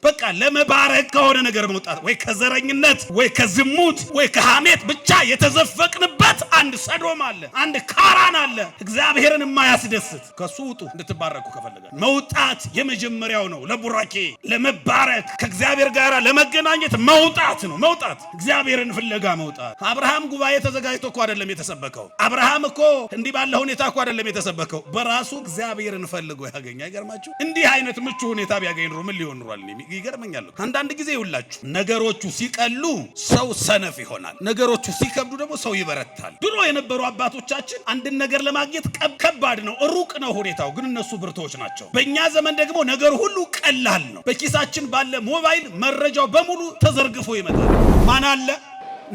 በቃ ለመባረክ ከሆነ ነገር መውጣት ወይ ከዘረኝነት ወይ ከዝሙት ወይ ከሐሜት ብቻ የተዘፈቅንበት አንድ ሰዶም አለ፣ አንድ ካራን አለ፣ እግዚአብሔርን የማያስደስት። ከሱ ውጡ እንድትባረኩ ከፈለጋችሁ። መውጣት የመጀመሪያው ነው። ለቡራኬ ለመባረክ ከእግዚአብሔር ጋር ለመገናኘት መውጣት ነው። መውጣት እግዚአብሔርን ፍለጋ መውጣት። አብርሃም ጉባኤ ተዘጋጅቶ እኮ አይደለም የተሰበከው። አብርሃም እኮ እንዲህ ባለ ሁኔታ እኮ አይደለም የተሰበከው። በራሱ እግዚአብሔርን ፈልጎ ያገኘ። አይገርማችሁ? እንዲህ አይነት ምቹ ሁኔታ ቢያገኝ ኑሮ ምን ሊሆን ኑሯል? ይገርመኛል። አንዳንድ ጊዜ ይውላችሁ ነገሮቹ ሲቀሉ ሰው ሰነፍ ይሆናል፣ ነገሮቹ ሲከብዱ ደግሞ ሰው ይበረታል። ድሮ የነበሩ አባቶቻችን አንድን ነገር ለማግኘት ከባድ ነው፣ ሩቅ ነው ሁኔታው፣ ግን እነሱ ብርቶች ናቸው። በእኛ ዘመን ደግሞ ነገር ሁሉ ቀላል ነው። በኪሳችን ባለ ሞባይል መረጃው በሙሉ ተዘርግፎ ይመጣል። ማን አለ?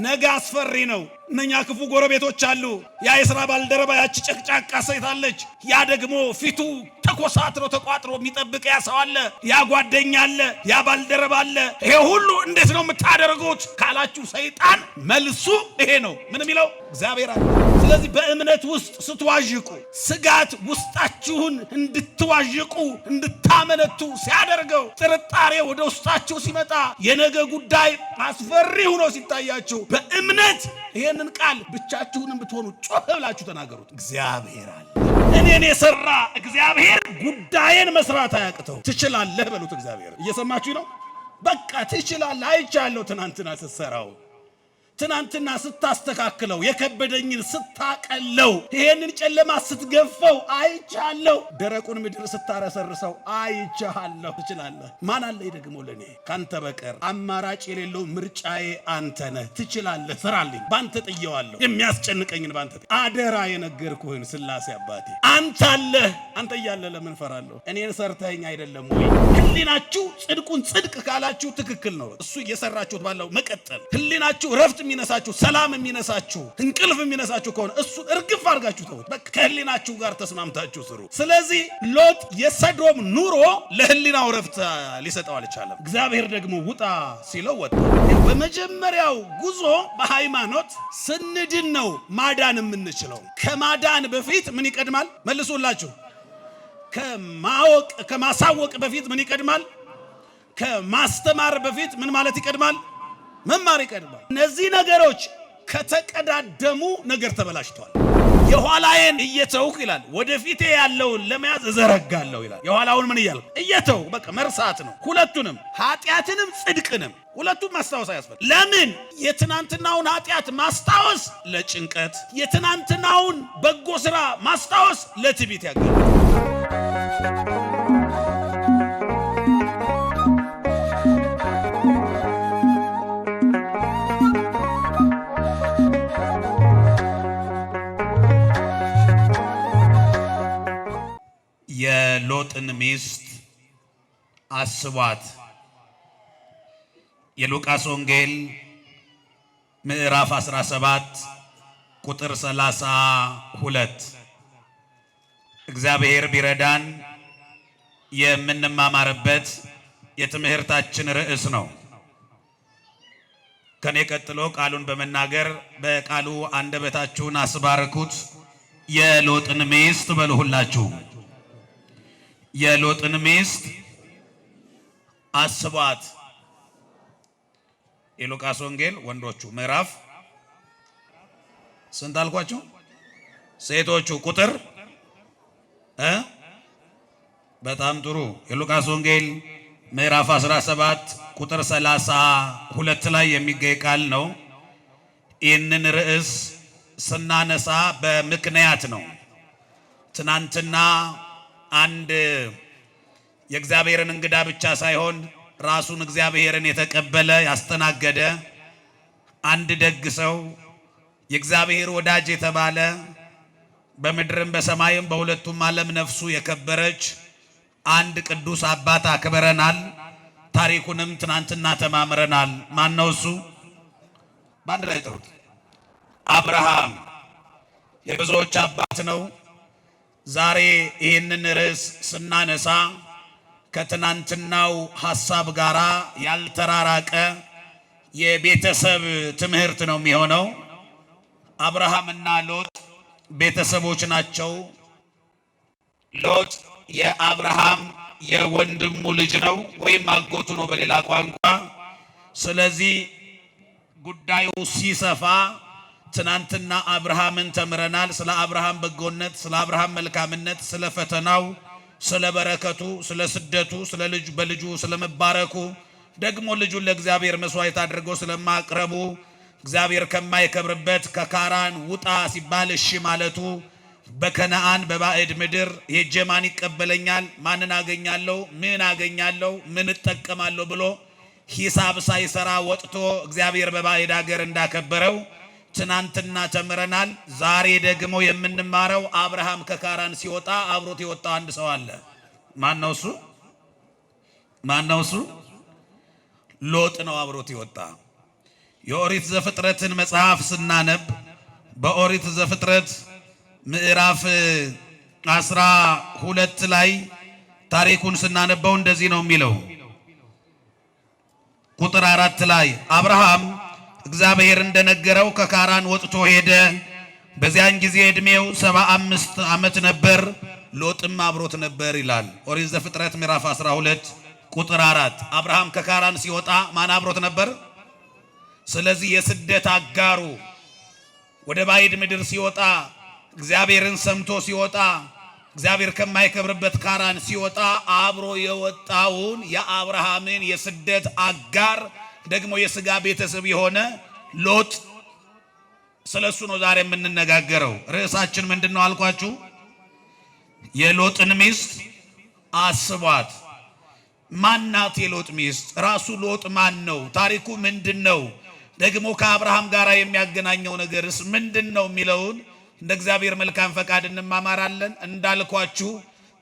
ነገ አስፈሪ ነው። እነኛ ክፉ ጎረቤቶች አሉ። ያ የሥራ ባልደረባ ያቺ ጨቅጫቃ ሴት አለች። ያ ደግሞ ፊቱ ተኮሳትሮ ተቋጥሮ የሚጠብቅ ያ ሰው አለ። ያ ጓደኛ አለ። ያ ባልደረባ አለ። ይሄ ሁሉ እንዴት ነው የምታደርጉት ካላችሁ ሰይጣን መልሱ ይሄ ነው። ምን የሚለው? እግዚአብሔር አለ። ስለዚህ በእምነት ውስጥ ስትዋዥቁ ስጋት ውስጣችሁን እንድትዋዥቁ እንድታመነቱ ሲያደርገው፣ ጥርጣሬ ወደ ውስጣችሁ ሲመጣ፣ የነገ ጉዳይ አስፈሪ ሆኖ ሲታያችሁ በእምነት ይሄንን ቃል ብቻችሁንም ብትሆኑ ጮህ ብላችሁ ተናገሩት። እግዚአብሔር አለ። እኔን የሰራ እግዚአብሔር ጉዳይን መስራት አያቅተው። ትችላለህ በሉት። እግዚአብሔር እየሰማችሁ ነው። በቃ ትችላለህ። አይቻለሁ ትናንትና ስትሰራው፣ ትናንትና ስታስተካክለው፣ የከበደኝን ስታቀለው፣ ይሄንን ጨለማ ስትገፈው አይቻለሁ። ደረቁን ምድር ስታረሰርሰው አይቻለሁ። ትችላለህ። ማን አለኝ ደግሞ ለኔ ካንተ በቀር? አማራጭ የሌለው ምርጫዬ አንተ ነህ። ትችላለህ። ስራልኝ። ባንተ ጥየዋለሁ። የሚያስጨንቀኝን ባንተ አደራ የነገርኩህን ስላሴ አባቴ አንተ አለህ። አንተ እያለ ለምን ፈራለሁ? እኔን ሰርተኸኝ አይደለም ወይ? ህሊናችሁ ጽድቁን ጽድቅ ካላችሁ ትክክል ነው። እሱ እየሰራችሁት ባለው መቀጠል። ህሊናችሁ ረፍት የሚነሳችሁ፣ ሰላም የሚነሳችሁ፣ እንቅልፍ የሚነሳችሁ ከሆነ እሱን እርግፍ አድርጋችሁ ተውት። በቃ ከህሊናችሁ ጋር ተስማምታችሁ ስሩ። ስለዚህ ሎጥ የሰዶም ኑሮ ለህሊናው ረፍት ሊሰጠው አልቻለም። እግዚአብሔር ደግሞ ውጣ ሲለው ወጣ። በመጀመሪያው ጉዞ በሃይማኖት ስንድን ነው ማዳን የምንችለው። ከማዳን በፊት ምን ይቀድማል? መልሱላችሁ። ከማሳወቅ በፊት ምን ይቀድማል? ከማስተማር በፊት ምን ማለት ይቀድማል? መማር ይቀድማል። እነዚህ ነገሮች ከተቀዳደሙ ነገር ተበላሽቷል። የኋላዬን እየተውኩ ይላል፣ ወደፊቴ ያለውን ለመያዝ እዘረጋለሁ ይላል። የኋላውን ምን እያልኩ እየተው በቃ መርሳት ነው። ሁለቱንም ኃጢአትንም ጽድቅንም ሁለቱም ማስታወስ ያስፈልጋል። ለምን? የትናንትናውን ኃጢአት ማስታወስ ለጭንቀት፣ የትናንትናውን በጎ ስራ ማስታወስ ለትዕቢት ያጋልጣል። የሎጥን ሚስት አስቧት። የሉቃስ ወንጌል ምዕራፍ 17 ቁጥር 32 እግዚአብሔር ቢረዳን የምንማማርበት የትምህርታችን ርዕስ ነው። ከኔ ቀጥሎ ቃሉን በመናገር በቃሉ አንደበታችሁን አስባርኩት። የሎጥን ሚስት በሉ ሁላችሁ። የሎጥን ሚስት አስቧት። የሉቃስ ወንጌል ወንዶቹ ምዕራፍ ስንት አልኳችሁ? ሴቶቹ ቁጥር በጣም ጥሩ። የሉቃስ ወንጌል ምዕራፍ 17 ቁጥር 32 ላይ የሚገኝ ቃል ነው። ይህንን ርዕስ ስናነሳ በምክንያት ነው። ትናንትና አንድ የእግዚአብሔርን እንግዳ ብቻ ሳይሆን ራሱን እግዚአብሔርን የተቀበለ ያስተናገደ አንድ ደግ ሰው፣ የእግዚአብሔር ወዳጅ የተባለ በምድርም በሰማይም በሁለቱም ዓለም ነፍሱ የከበረች አንድ ቅዱስ አባት አክብረናል። ታሪኩንም ትናንትና ተማምረናል። ማን ነው እሱ? በአንድ ላይ ጥሩት። አብርሃም የብዙዎች አባት ነው። ዛሬ ይህንን ርዕስ ስናነሳ ከትናንትናው ሐሳብ ጋር ያልተራራቀ የቤተሰብ ትምህርት ነው የሚሆነው። አብርሃምና ሎጥ ቤተሰቦች ናቸው። ሎጥ የአብርሃም የወንድሙ ልጅ ነው ወይም አጎቱ ነው በሌላ ቋንቋ። ስለዚህ ጉዳዩ ሲሰፋ ትናንትና አብርሃምን ተምረናል። ስለ አብርሃም በጎነት፣ ስለ አብርሃም መልካምነት፣ ስለ ፈተናው፣ ስለ በረከቱ፣ ስለ ስደቱ፣ ስለ ልጁ በልጁ ስለመባረኩ፣ ደግሞ ልጁን ለእግዚአብሔር መስዋዕት አድርጎ ስለማቅረቡ፣ እግዚአብሔር ከማይከብርበት ከካራን ውጣ ሲባል እሺ ማለቱ፣ በከነዓን በባዕድ ምድር ሄጄ ማን ይቀበለኛል፣ ማንን አገኛለሁ፣ ምን አገኛለሁ፣ ምን እጠቀማለሁ ብሎ ሂሳብ ሳይሰራ ወጥቶ እግዚአብሔር በባዕድ ሀገር እንዳከበረው ትናንትና ተምረናል። ዛሬ ደግሞ የምንማረው አብርሃም ከካራን ሲወጣ አብሮት የወጣ አንድ ሰው አለ። ማን ነው እሱ? ሎጥ ነው አብሮት የወጣ። የኦሪት ዘፍጥረትን መጽሐፍ ስናነብ በኦሪት ዘፍጥረት ምዕራፍ 12 ላይ ታሪኩን ስናነበው እንደዚህ ነው የሚለው። ቁጥር 4 ላይ አብርሃም እግዚአብሔር እንደነገረው ከካራን ወጥቶ ሄደ። በዚያን ጊዜ ዕድሜው 75 ዓመት ነበር። ሎጥም አብሮት ነበር ይላል ኦሪት ዘፍጥረት ምዕራፍ 12 ቁጥር 4። አብርሃም ከካራን ሲወጣ ማን አብሮት ነበር? ስለዚህ የስደት አጋሩ ወደ ባዕድ ምድር ሲወጣ፣ እግዚአብሔርን ሰምቶ ሲወጣ፣ እግዚአብሔር ከማይከብርበት ካራን ሲወጣ አብሮ የወጣውን የአብርሃምን የስደት አጋር ደግሞ የሥጋ ቤተሰብ የሆነ ሎጥ፣ ስለሱ ነው ዛሬ የምንነጋገረው። ርዕሳችን ምንድነው አልኳችሁ? የሎጥን ሚስት አስቧት። ማናት የሎጥ ሚስት? ራሱ ሎጥ ማን ነው? ታሪኩ ምንድነው? ደግሞ ከአብርሃም ጋር የሚያገናኘው ነገርስ ምንድነው የሚለውን እንደ እግዚአብሔር መልካም ፈቃድ እንማማራለን። እንዳልኳችሁ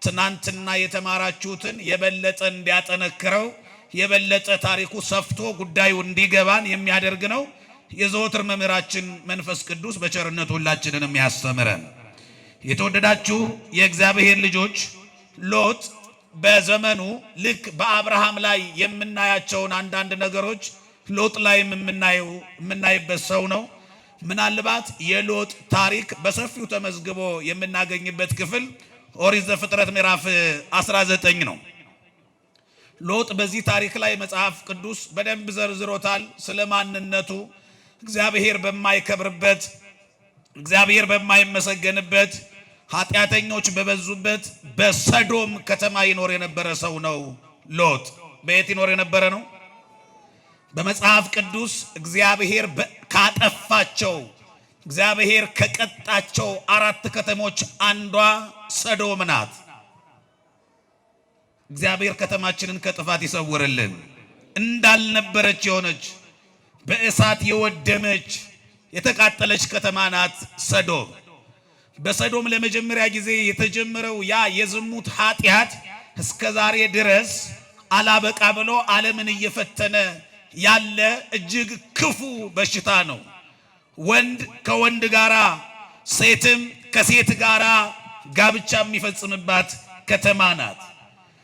ትናንትና የተማራችሁትን የበለጠ እንዲያጠነክረው የበለጠ ታሪኩ ሰፍቶ ጉዳዩ እንዲገባን የሚያደርግ ነው። የዘወትር መምህራችን መንፈስ ቅዱስ በቸርነቱ ሁላችንንም ያስተምረን። የተወደዳችሁ የእግዚአብሔር ልጆች፣ ሎጥ በዘመኑ ልክ በአብርሃም ላይ የምናያቸውን አንዳንድ ነገሮች ሎጥ ላይም የምናይበት ሰው ነው። ምናልባት የሎጥ ታሪክ በሰፊው ተመዝግቦ የምናገኝበት ክፍል ኦሪት ዘፍጥረት ምዕራፍ 19 ነው። ሎጥ በዚህ ታሪክ ላይ መጽሐፍ ቅዱስ በደንብ ዘርዝሮታል። ስለ ማንነቱ እግዚአብሔር በማይከብርበት፣ እግዚአብሔር በማይመሰገንበት፣ ኃጢአተኞች በበዙበት በሰዶም ከተማ ይኖር የነበረ ሰው ነው ሎጥ። በየት ይኖር የነበረ ነው? በመጽሐፍ ቅዱስ እግዚአብሔር ካጠፋቸው፣ እግዚአብሔር ከቀጣቸው 4 ከተሞች አንዷ ሰዶም ናት። እግዚአብሔር ከተማችንን ከጥፋት ይሰውርልን። እንዳልነበረች የሆነች በእሳት የወደመች የተቃጠለች ከተማ ናት ሰዶም። በሰዶም ለመጀመሪያ ጊዜ የተጀመረው ያ የዝሙት ኃጢአት እስከ ዛሬ ድረስ አላበቃ ብሎ ዓለምን እየፈተነ ያለ እጅግ ክፉ በሽታ ነው። ወንድ ከወንድ ጋራ፣ ሴትም ከሴት ጋራ ጋብቻ የሚፈጽምባት ከተማ ናት።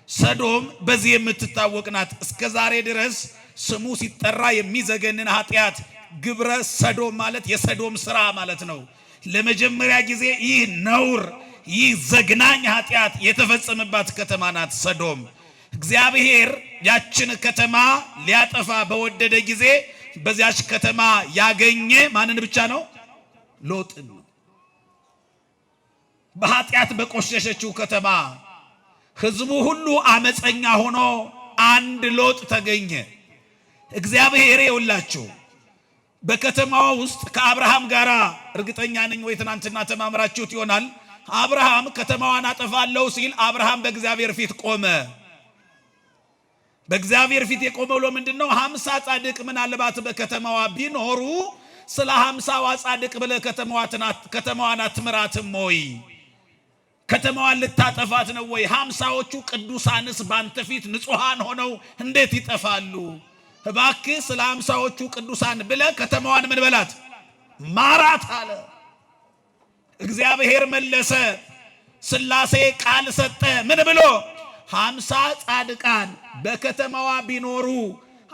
ሰዶም በዚህ የምትታወቅ ናት። እስከ ዛሬ ድረስ ስሙ ሲጠራ የሚዘገንን ኃጢአት ግብረ ሰዶም ማለት የሰዶም ስራ ማለት ነው። ለመጀመሪያ ጊዜ ይህ ነውር፣ ይህ ዘግናኝ ኃጢአት የተፈጸመባት ከተማ ናት ሰዶም። እግዚአብሔር ያችን ከተማ ሊያጠፋ በወደደ ጊዜ በዚያች ከተማ ያገኘ ማንን ብቻ ነው? ሎጥን ነው። በኃጢአት በቆሸሸችው ከተማ ሕዝቡ ሁሉ አመፀኛ ሆኖ አንድ ሎጥ ተገኘ። እግዚአብሔር ይውላችሁ በከተማዋ ውስጥ ከአብርሃም ጋር እርግጠኛ ነኝ ወይ ትናንትና ተማምራችሁት ይሆናል። አብርሃም ከተማዋን አጠፋለሁ ሲል አብርሃም በእግዚአብሔር ፊት ቆመ። በእግዚአብሔር ፊት የቆመው ለምንድነው? 50 ጻድቅ ምናልባት በከተማዋ ቢኖሩ ስለ 50ዋ ጻድቅ ብለ ከተማዋን አትምራትም ወይ? ከተማዋን ልታጠፋት ነው ወይ? 50ዎቹ ቅዱሳንስ ባንተ ፊት ንጹሃን ሆነው እንዴት ይጠፋሉ? እባክህ ስለ 50ዎቹ ቅዱሳን ብለ ከተማዋን ምን በላት? ማራት አለ። እግዚአብሔር መለሰ። ስላሴ ቃል ሰጠ። ምን ብሎ? 50 ጻድቃን በከተማዋ ቢኖሩ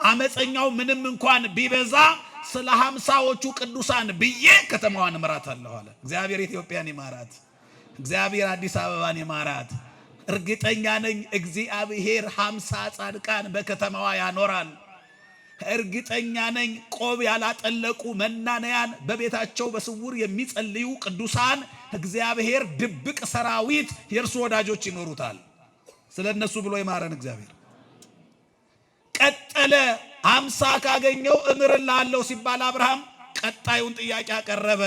አመፀኛው ምንም እንኳን ቢበዛ ስለ 50ዎቹ ቅዱሳን ብዬ ከተማዋን እምራታለሁ አለ። እግዚአብሔር ኢትዮጵያን ይማራት። እግዚአብሔር አዲስ አበባን ይማራት። እርግጠኛ ነኝ እግዚአብሔር 50 ጻድቃን በከተማዋ ያኖራል። እርግጠኛ ነኝ ቆብ ያላጠለቁ መናንያን በቤታቸው በስውር የሚጸልዩ ቅዱሳን እግዚአብሔር ድብቅ ሰራዊት የእርሱ ወዳጆች ይኖሩታል። ስለነሱ ብሎ ይማረን እግዚአብሔር። ቀጠለ 50 ካገኘው እምርልሃለሁ ሲባል አብርሃም ቀጣዩን ጥያቄ አቀረበ።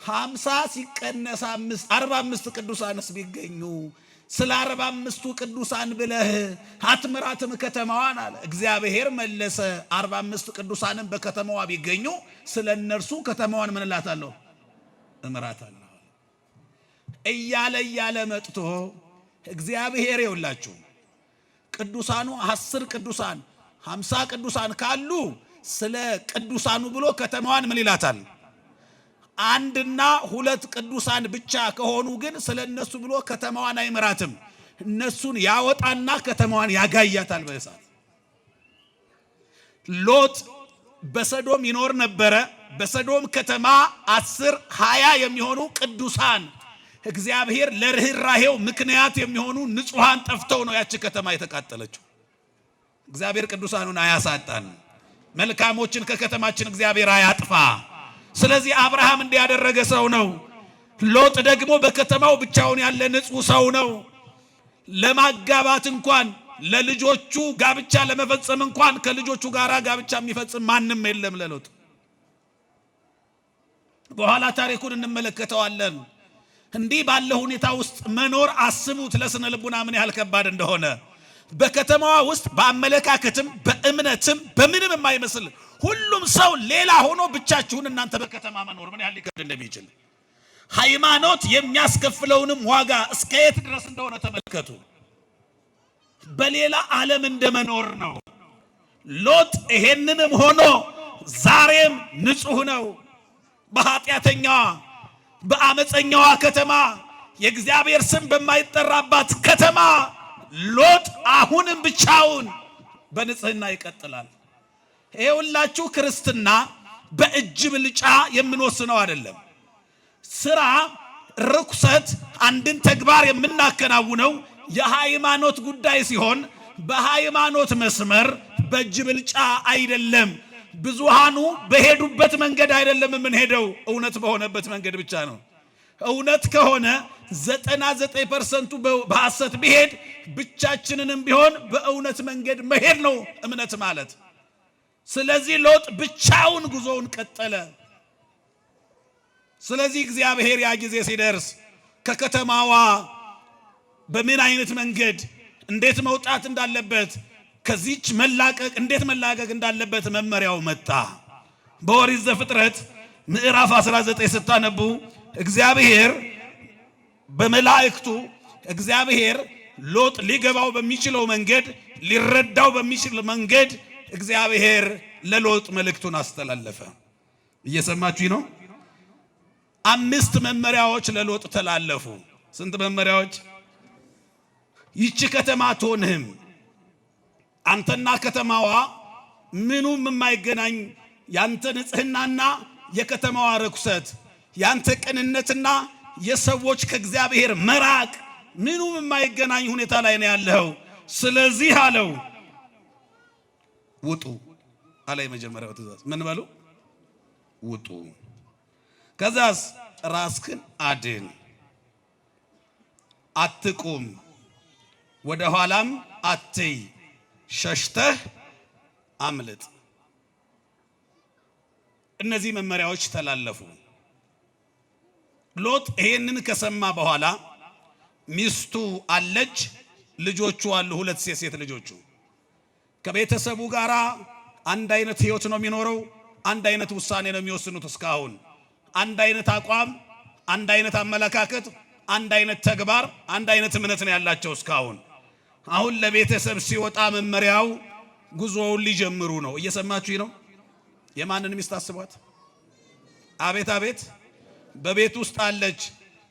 50 ሲቀነስ 5 45 ቅዱሳንስ ቢገኙ ስለ 45ቱ ቅዱሳን ብለህ አትምራትም ከተማዋን አለ። እግዚአብሔር መለሰ 45 ቅዱሳንን በከተማዋ ቢገኙ ስለ እነርሱ ከተማዋን ምን እላታለሁ? እምራታለሁ እያለ መጥቶ እግዚአብሔር ይውላችሁ ቅዱሳኑ 10 ቅዱሳን 50 ቅዱሳን ካሉ ስለ ቅዱሳኑ ብሎ ከተማዋን ምን ይላታል? 1 እና 2 ቅዱሳን ብቻ ከሆኑ ግን ስለ እነሱ ብሎ ከተማዋን አይምራትም። እነሱን ያወጣና ከተማዋን ያጋያታል በእሳት። ሎጥ በሰዶም ይኖር ነበረ። በሰዶም ከተማ 10 20 የሚሆኑ ቅዱሳን እግዚአብሔር ለርህራሄው ምክንያት የሚሆኑ ንጹሃን ጠፍተው ነው ያቺ ከተማ የተቃጠለችው። እግዚአብሔር ቅዱሳኑን አያሳጣን። መልካሞችን ከከተማችን እግዚአብሔር አያጥፋ። ስለዚህ አብርሃም እንዲያደረገ ሰው ነው። ሎጥ ደግሞ በከተማው ብቻውን ያለ ንጹህ ሰው ነው። ለማጋባት እንኳን ለልጆቹ ጋብቻ ለመፈጸም እንኳን ከልጆቹ ጋር ጋብቻ የሚፈጽም ማንም የለም ለሎጥ። በኋላ ታሪኩን እንመለከተዋለን። እንዲህ ባለ ሁኔታ ውስጥ መኖር አስቡት ለስነ ልቡና ምን ያህል ከባድ እንደሆነ። በከተማዋ ውስጥ በአመለካከትም በእምነትም በምንም የማይመስል ሁሉም ሰው ሌላ ሆኖ ብቻችሁን እናንተ በከተማ መኖር ምን ያህል ሊከብድ እንደሚችል ሃይማኖት የሚያስከፍለውንም ዋጋ እስከ የት ድረስ እንደሆነ ተመልከቱ። በሌላ ዓለም እንደመኖር ነው። ሎጥ ይሄንንም ሆኖ ዛሬም ንጹህ ነው። በኃጢአተኛዋ በአመፀኛዋ ከተማ የእግዚአብሔር ስም በማይጠራባት ከተማ ሎጥ አሁንም ብቻውን በንጽህና ይቀጥላል። ይኸውላችሁ ክርስትና በእጅ ብልጫ የምንወስነው አይደለም። ስራ ርኩሰት አንድን ተግባር የምናከናውነው የሃይማኖት ጉዳይ ሲሆን በሃይማኖት መስመር በእጅ ብልጫ አይደለም። ብዙሃኑ በሄዱበት መንገድ አይደለም የምንሄደው፣ እውነት በሆነበት መንገድ ብቻ ነው። እውነት ከሆነ 99% በሐሰት ቢሄድ ብቻችንንም ቢሆን በእውነት መንገድ መሄድ ነው እምነት ማለት። ስለዚህ ሎጥ ብቻውን ጉዞውን ቀጠለ። ስለዚህ እግዚአብሔር ያ ጊዜ ሲደርስ ከከተማዋ በምን አይነት መንገድ እንዴት መውጣት እንዳለበት ከዚች መላቀቅ እንዴት መላቀቅ እንዳለበት መመሪያው መጣ። በኦሪት ዘፍጥረት ምዕራፍ 19 ስታነቡ እግዚአብሔር በመላእክቱ እግዚአብሔር ሎጥ ሊገባው በሚችለው መንገድ ሊረዳው በሚችል መንገድ እግዚአብሔር ለሎጥ መልእክቱን አስተላለፈ። እየሰማችሁኝ ነው? 5 መመሪያዎች ለሎጥ ተላለፉ። ስንት መመሪያዎች? ይቺ ከተማ አትሆንህም፣ አንተና ከተማዋ ምኑም የማይገናኝ ያንተ ንጽህናና የከተማዋ ርኩሰት፣ ያንተ ቅንነትና የሰዎች ከእግዚአብሔር መራቅ ምኑም የማይገናኝ ሁኔታ ላይ ነው ያለው። ስለዚህ አለው ውጡ አለ። የመጀመሪያው ትእዛዝ ምን በሉ? ውጡ። ከዛስ ራስህን አድን፣ አትቁም፣ ወደ ኋላም አትይ፣ ሸሽተህ አምልጥ። እነዚህ መመሪያዎች ተላለፉ። ሎጥ ይሄንን ከሰማ በኋላ ሚስቱ አለች፣ ልጆቹ አሉ፣ 2 ሴት ልጆቹ። ከቤተሰቡ ጋር አንድ አይነት ህይወት ነው የሚኖረው። አንድ አይነት ውሳኔ ነው የሚወስኑት። እስካሁን አንድ አይነት አቋም፣ አንድ አይነት አመለካከት፣ አንድ አይነት ተግባር፣ አንድ አይነት እምነት ነው ያላቸው እስካሁን። አሁን ለቤተሰብ ሲወጣ መመሪያው ጉዞውን ሊጀምሩ ነው። እየሰማችሁኝ ነው? የማንን ሚስት አስቧት? አቤት አቤት! በቤት ውስጥ አለች።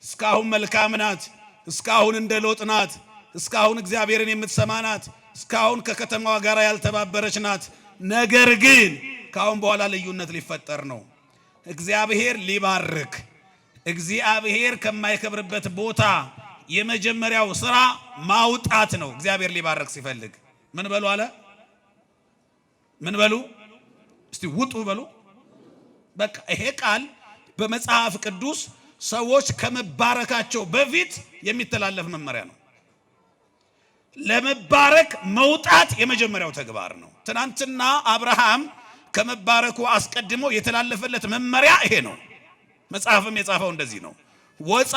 እስካሁን መልካም ናት። እስካሁን እንደ ሎጥ ናት። እስካሁን እግዚአብሔርን የምትሰማ ናት። እስካሁን ከከተማዋ ጋር ያልተባበረች ናት። ነገር ግን ካሁን በኋላ ልዩነት ሊፈጠር ነው። እግዚአብሔር ሊባርክ፣ እግዚአብሔር ከማይከብርበት ቦታ የመጀመሪያው ስራ ማውጣት ነው። እግዚአብሔር ሊባረክ ሲፈልግ ምን በሉ አለ? ምን በሉ እስቲ ውጡ በሉ። በቃ ይሄ ቃል በመጽሐፍ ቅዱስ ሰዎች ከመባረካቸው በፊት የሚተላለፍ መመሪያ ነው። ለመባረክ መውጣት የመጀመሪያው ተግባር ነው። ትናንትና አብርሃም ከመባረኩ አስቀድሞ የተላለፈለት መመሪያ ይሄ ነው። መጽሐፍም የጻፈው እንደዚህ ነው። ወፃ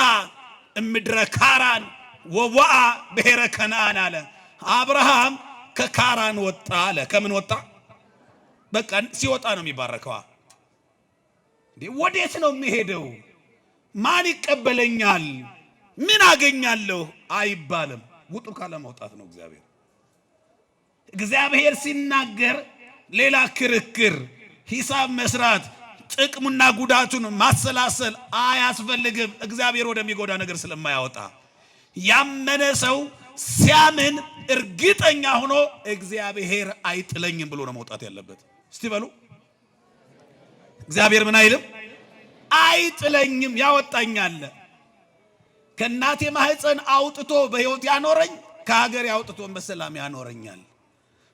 እምድረ ካራን ወወአ ብሔረ ከነዓን አለ። አብርሃም ከካራን ወጣ አለ። ከምን ወጣ? በቃ ሲወጣ ነው የሚባረከው። ወዴት ነው የሚሄደው? ማን ይቀበለኛል? ምን አገኛለሁ አይባልም። ውጡ ካለ መውጣት ነው። እግዚአብሔር ሲናገር ሌላ ክርክር፣ ሂሳብ መስራት፣ ጥቅሙና ጉዳቱን ማሰላሰል አያስፈልግም። እግዚአብሔር ወደሚጎዳ ነገር ስለማያወጣ ያመነ ሰው ሲያምን እርግጠኛ ሆኖ እግዚአብሔር አይጥለኝም ብሎ ነው መውጣት ያለበት። እስቲ በሉ እግዚአብሔር ምን አይልም? አይጥለኝም፣ ያወጣኛል። ከእናቴ ማህፀን አውጥቶ በሕይወት ያኖረኝ ከሀገር አውጥቶ በሰላም ያኖረኛል።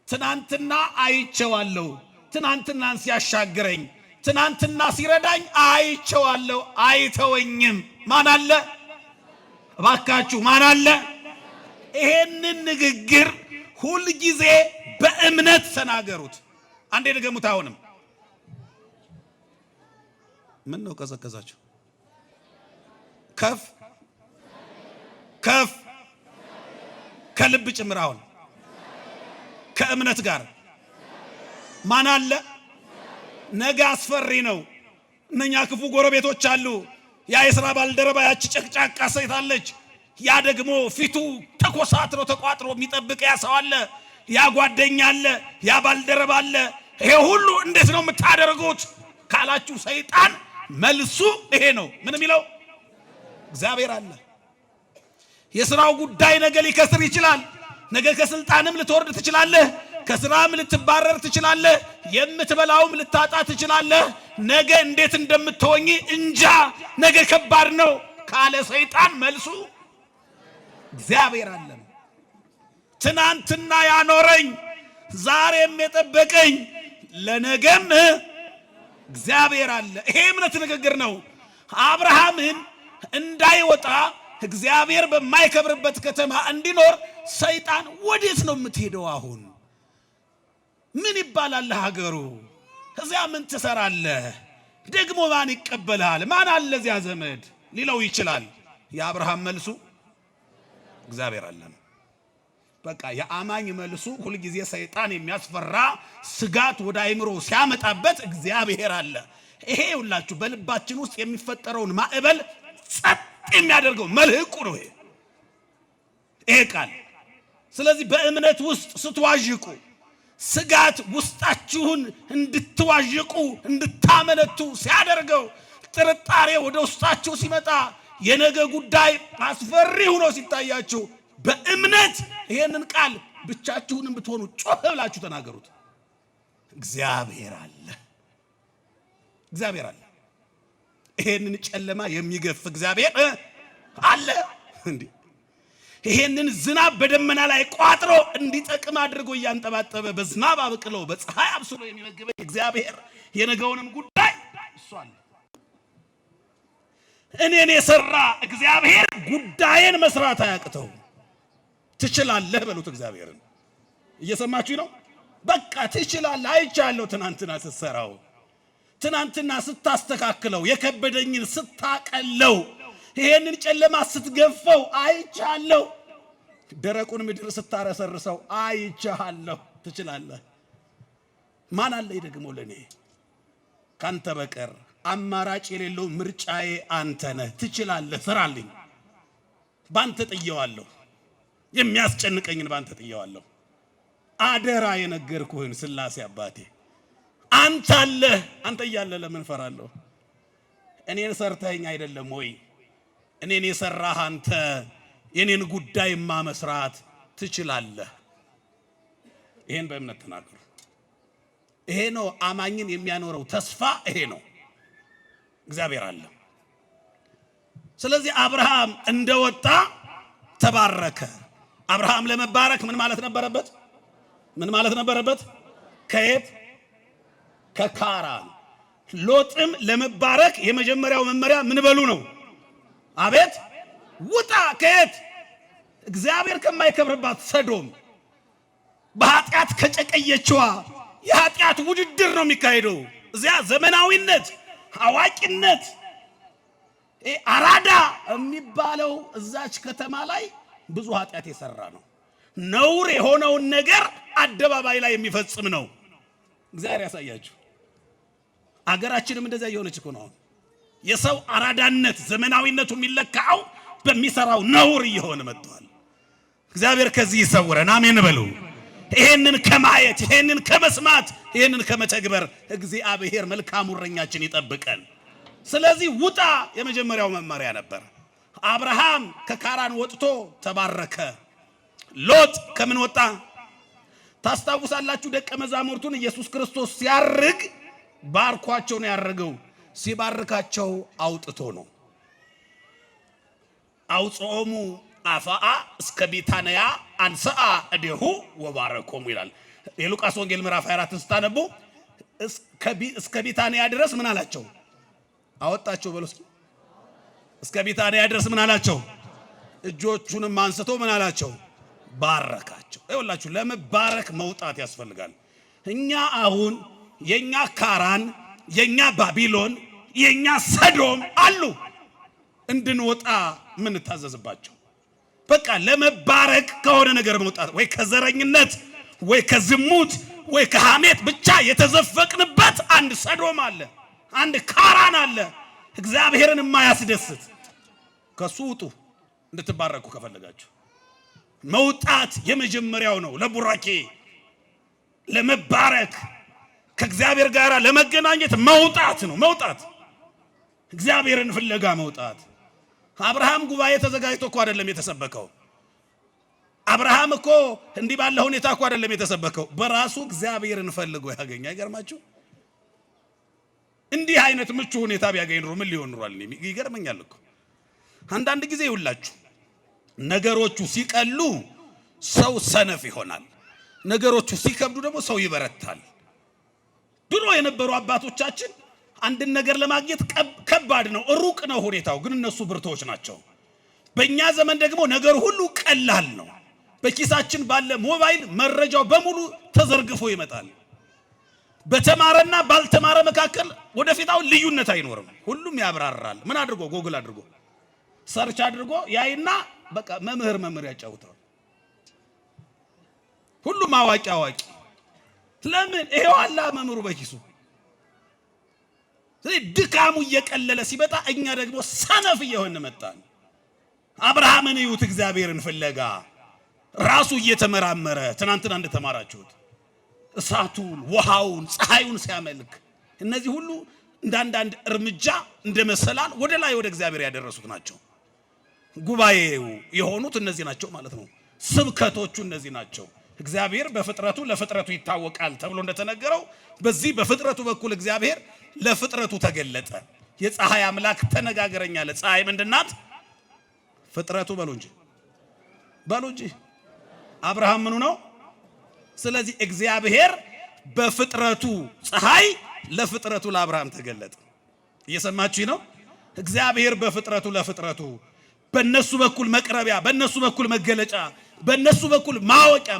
ትናንትና አይቼዋለሁ። ትናንትናን ሲያሻግረኝ፣ ትናንትና ሲረዳኝ አይቼዋለሁ። አይተወኝም። ማን አለ? እባካችሁ ማን አለ? ይሄንን ንግግር ሁል ጊዜ በእምነት ተናገሩት። አንዴ ድገሙት። አሁንም ምን ነው ቀዘቀዛችሁ? ከፍ ከፍ ከልብ ጭምር አሁን ከእምነት ጋር ማን አለ? ነገ አስፈሪ ነው። እነኛ ክፉ ጎረቤቶች አሉ። ያ የሥራ ባልደረባ ያቺ ጨቅጫቃ ሴት አለች። ያ ደግሞ ፊቱ ተኮሳትሮ ተቋጥሮ የሚጠብቅ ያ ሰው አለ። ያ ጓደኛ አለ። ያ ባልደረባ አለ። ይሄ ሁሉ እንዴት ነው የምታደርጉት ካላችሁ ሰይጣን መልሱ ይሄ ነው። ምን የሚለው? እግዚአብሔር አለ። የሥራው ጉዳይ ነገ ሊከስር ይችላል። ነገ ከስልጣንም ልትወርድ ትችላለህ። ከስራም ልትባረር ትችላለህ። የምትበላውም ልታጣ ትችላለህ። ነገ እንዴት እንደምትሆኚ እንጃ፣ ነገ ከባድ ነው ካለ ሰይጣን መልሱ እግዚአብሔር አለ። ትናንትና ያኖረኝ ዛሬም የጠበቀኝ ለነገም እግዚአብሔር አለ። ይሄ እምነት ንግግር ነው። አብርሃምን እንዳይወጣ እግዚአብሔር በማይከብርበት ከተማ እንዲኖር ሰይጣን ወዴት ነው የምትሄደው? አሁን ምን ይባላል ሀገሩ? እዚያ ምን ትሰራለህ? ደግሞ ማን ይቀበልሃል? ማን አለ እዚያ ዘመድ ሊለው ይችላል። የአብርሃም መልሱ እግዚአብሔር አለ። በቃ የአማኝ መልሱ ሁልጊዜ ሰይጣን የሚያስፈራ ስጋት ወደ አይምሮ ሲያመጣበት እግዚአብሔር አለ። ይሄ ሁላችሁ በልባችን ውስጥ የሚፈጠረውን ማዕበል ጸጥ የሚያደርገው መልህቁ ነው ይሄ ቃል። ስለዚህ በእምነት ውስጥ ስትዋዥቁ ስጋት ውስጣችሁን እንድትዋዥቁ እንድታመነቱ ሲያደርገው፣ ጥርጣሬ ወደ ውስጣችሁ ሲመጣ፣ የነገ ጉዳይ አስፈሪ ሆኖ ሲታያችሁ በእምነት ይሄንን ቃል ብቻችሁንም ብትሆኑ ጮህ ብላችሁ ተናገሩት። እግዚአብሔር አለ። እግዚአብሔር አለ። ይሄንን ጨለማ የሚገፍ እግዚአብሔር አለ። እንዴ ይሄንን ዝናብ በደመና ላይ ቋጥሮ እንዲጠቅም አድርጎ እያንጠባጠበ በዝናብ አብቅሎ በፀሐይ አብስሎ የሚመግበኝ እግዚአብሔር የነገውንም ጉዳይ እሱ አለ። እኔን የሰራ እግዚአብሔር ጉዳይን መስራት አያቅተው። ትችላለህ በሉት እግዚአብሔርን። እየሰማችሁ ነው? በቃ ትችላለህ። አይቻለሁ ትናንትና ስትሰራው፣ ትናንትና ስታስተካክለው፣ የከበደኝን ስታቀለው፣ ይሄንን ጨለማ ስትገፈው አይቻለሁ። ደረቁን ምድር ስታረሰርሰው አይቻለሁ። ትችላለህ። ማን አለ ደግሞ ለኔ ካንተ በቀር? አማራጭ የሌለው ምርጫዬ አንተ ነህ። ትችላለህ። ስራልኝ። ባንተ ጥየዋለሁ። የሚያስጨንቀኝን ባንተ ጥየዋለሁ። አደራ የነገርኩህን ስላሴ አባቴ አንተ አለ። አንተ እያለ ለምን ፈራለሁ? እኔን ሰርተኸኝ አይደለም ወይ? እኔን የሰራህ አንተ የኔን ጉዳይማ መስራት ትችላለህ። ይሄን በእምነት ተናገሩ። ይሄ ነው አማኝን የሚያኖረው ተስፋ። ይሄ ነው እግዚአብሔር አለ። ስለዚህ አብርሃም እንደወጣ ተባረከ። አብርሃም ለመባረክ ምን ማለት ነበረበት? ምን ማለት ነበረበት? ከየት? ከካራን። ሎጥም ለመባረክ የመጀመሪያው መመሪያ ምን በሉ ነው? አቤት ውጣ። ከየት? እግዚአብሔር ከማይከብርባት ሰዶም፣ በኃጢአት ከጨቀየችዋ የኃጢአት ውድድር ነው የሚካሄደው። እዚያ ዘመናዊነት፣ አዋቂነት፣ አራዳ የሚባለው እዛች ከተማ ላይ ብዙ ኃጢአት የሰራ ነው። ነውር የሆነውን ነገር አደባባይ ላይ የሚፈጽም ነው። እግዚአብሔር ያሳያችሁ። አገራችንም እንደዛ እየሆነች እኮ ነው። የሰው አራዳነት ዘመናዊነቱ የሚለካው በሚሰራው ነውር እየሆነ መጥቷል። እግዚአብሔር ከዚህ ይሰውረን። አሜን በሉ። ይሄንን ከማየት፣ ይሄንን ከመስማት፣ ይሄንን ከመተግበር እግዚአብሔር መልካም እረኛችን ይጠብቀን። ስለዚህ ውጣ የመጀመሪያው መመሪያ ነበር። አብርሃም ከካራን ወጥቶ ተባረከ። ሎጥ ከምን ወጣ? ታስታውሳላችሁ? ደቀ መዛሙርቱን ኢየሱስ ክርስቶስ ሲያርግ ባርኳቸው ነው ያረገው። ሲባርካቸው አውጥቶ ነው። አውጾሙ አፋአ እስከ ቢታንያ አንሰአ እዴሁ ወባረኮሙ ይላል። የሉቃስ ወንጌል ምዕራፍ 24 ስታነቡ እስከ ቢታንያ ድረስ ምን አላቸው? አወጣቸው በሉ እስኪ። እስከ ቢታንያ ድረስ ምን አላቸው? እጆቹንም አንስቶ ምን አላቸው? ባረካቸው። ይኸውላችሁ ለመባረክ መውጣት ያስፈልጋል። እኛ አሁን የኛ ካራን፣ የኛ ባቢሎን፣ የኛ ሰዶም አሉ እንድንወጣ ምን ታዘዝባቸው። በቃ ለመባረክ ከሆነ ነገር መውጣት፣ ወይ ከዘረኝነት፣ ወይ ከዝሙት፣ ወይ ከሐሜት ብቻ የተዘፈቅንበት አንድ ሰዶም አለ፣ አንድ ካራን አለ፣ እግዚአብሔርን የማያስደስት። ከሱ ውጡ እንድትባረኩ ከፈለጋችሁ። መውጣት የመጀመሪያው ነው። ለቡራኬ ለመባረክ ከእግዚአብሔር ጋር ለመገናኘት መውጣት ነው። መውጣት እግዚአብሔርን ፍለጋ መውጣት። አብርሃም ጉባኤ ተዘጋጅቶ እኮ አይደለም የተሰበከው። አብርሃም እኮ እንዲህ ባለ ሁኔታ እኮ አይደለም የተሰበከው። በራሱ እግዚአብሔርን ፈልጎ ያገኘ። አይገርማችሁ? እንዲህ አይነት ምቹ ሁኔታ ቢያገኝ ኑሮ ምን ሊሆን ኑሯል? ይገርመኛል እኮ አንዳንድ ጊዜ ይውላችሁ ነገሮቹ ሲቀሉ ሰው ሰነፍ ይሆናል። ነገሮቹ ሲከብዱ ደግሞ ሰው ይበረታል። ድሮ የነበሩ አባቶቻችን አንድን ነገር ለማግኘት ከባድ ነው፣ ሩቅ ነው ሁኔታው፣ ግን እነሱ ብርቶች ናቸው። በእኛ ዘመን ደግሞ ነገር ሁሉ ቀላል ነው። በኪሳችን ባለ ሞባይል መረጃው በሙሉ ተዘርግፎ ይመጣል። በተማረና ባልተማረ መካከል ወደፊት አሁን ልዩነት አይኖርም። ሁሉም ያብራራል። ምን አድርጎ? ጎግል አድርጎ ሰርች አድርጎ ያይና በቃ መምህር ያጫውታል። ሁሉም አዋቂ። ለምን? ይሄው አላ መምህሩ በኪሱ። ስለዚህ ድካሙ እየቀለለ ሲመጣ እኛ ደግሞ ሰነፍ እየሆነ መጣን። አብርሃምን እዩት፣ እግዚአብሔርን ፍለጋ ራሱ እየተመራመረ ትናንትና እንደተማራችሁት እሳቱን፣ ውሃውን፣ ፀሐዩን ሲያመልክ እነዚህ ሁሉ እንዳንዳንድ እርምጃ እንደመሰላል ወደ ላይ ወደ እግዚአብሔር ያደረሱት ናቸው። ጉባኤው የሆኑት እነዚህ ናቸው ማለት ነው። ስብከቶቹ እነዚህ ናቸው። እግዚአብሔር በፍጥረቱ ለፍጥረቱ ይታወቃል ተብሎ እንደተነገረው በዚህ በፍጥረቱ በኩል እግዚአብሔር ለፍጥረቱ ተገለጠ። የፀሐይ አምላክ ተነጋገረኝ አለ። ፀሐይ ምንድናት? ፍጥረቱ በሉ እንጂ አብርሃም ምኑ ነው? ስለዚህ እግዚአብሔር በፍጥረቱ ፀሐይ ለፍጥረቱ ለአብርሃም ተገለጠ። እየሰማችሁ ነው? እግዚአብሔር በፍጥረቱ ለፍጥረቱ በእነሱ በኩል መቅረቢያ፣ በእነሱ በኩል መገለጫ፣ በእነሱ በኩል ማወቂያ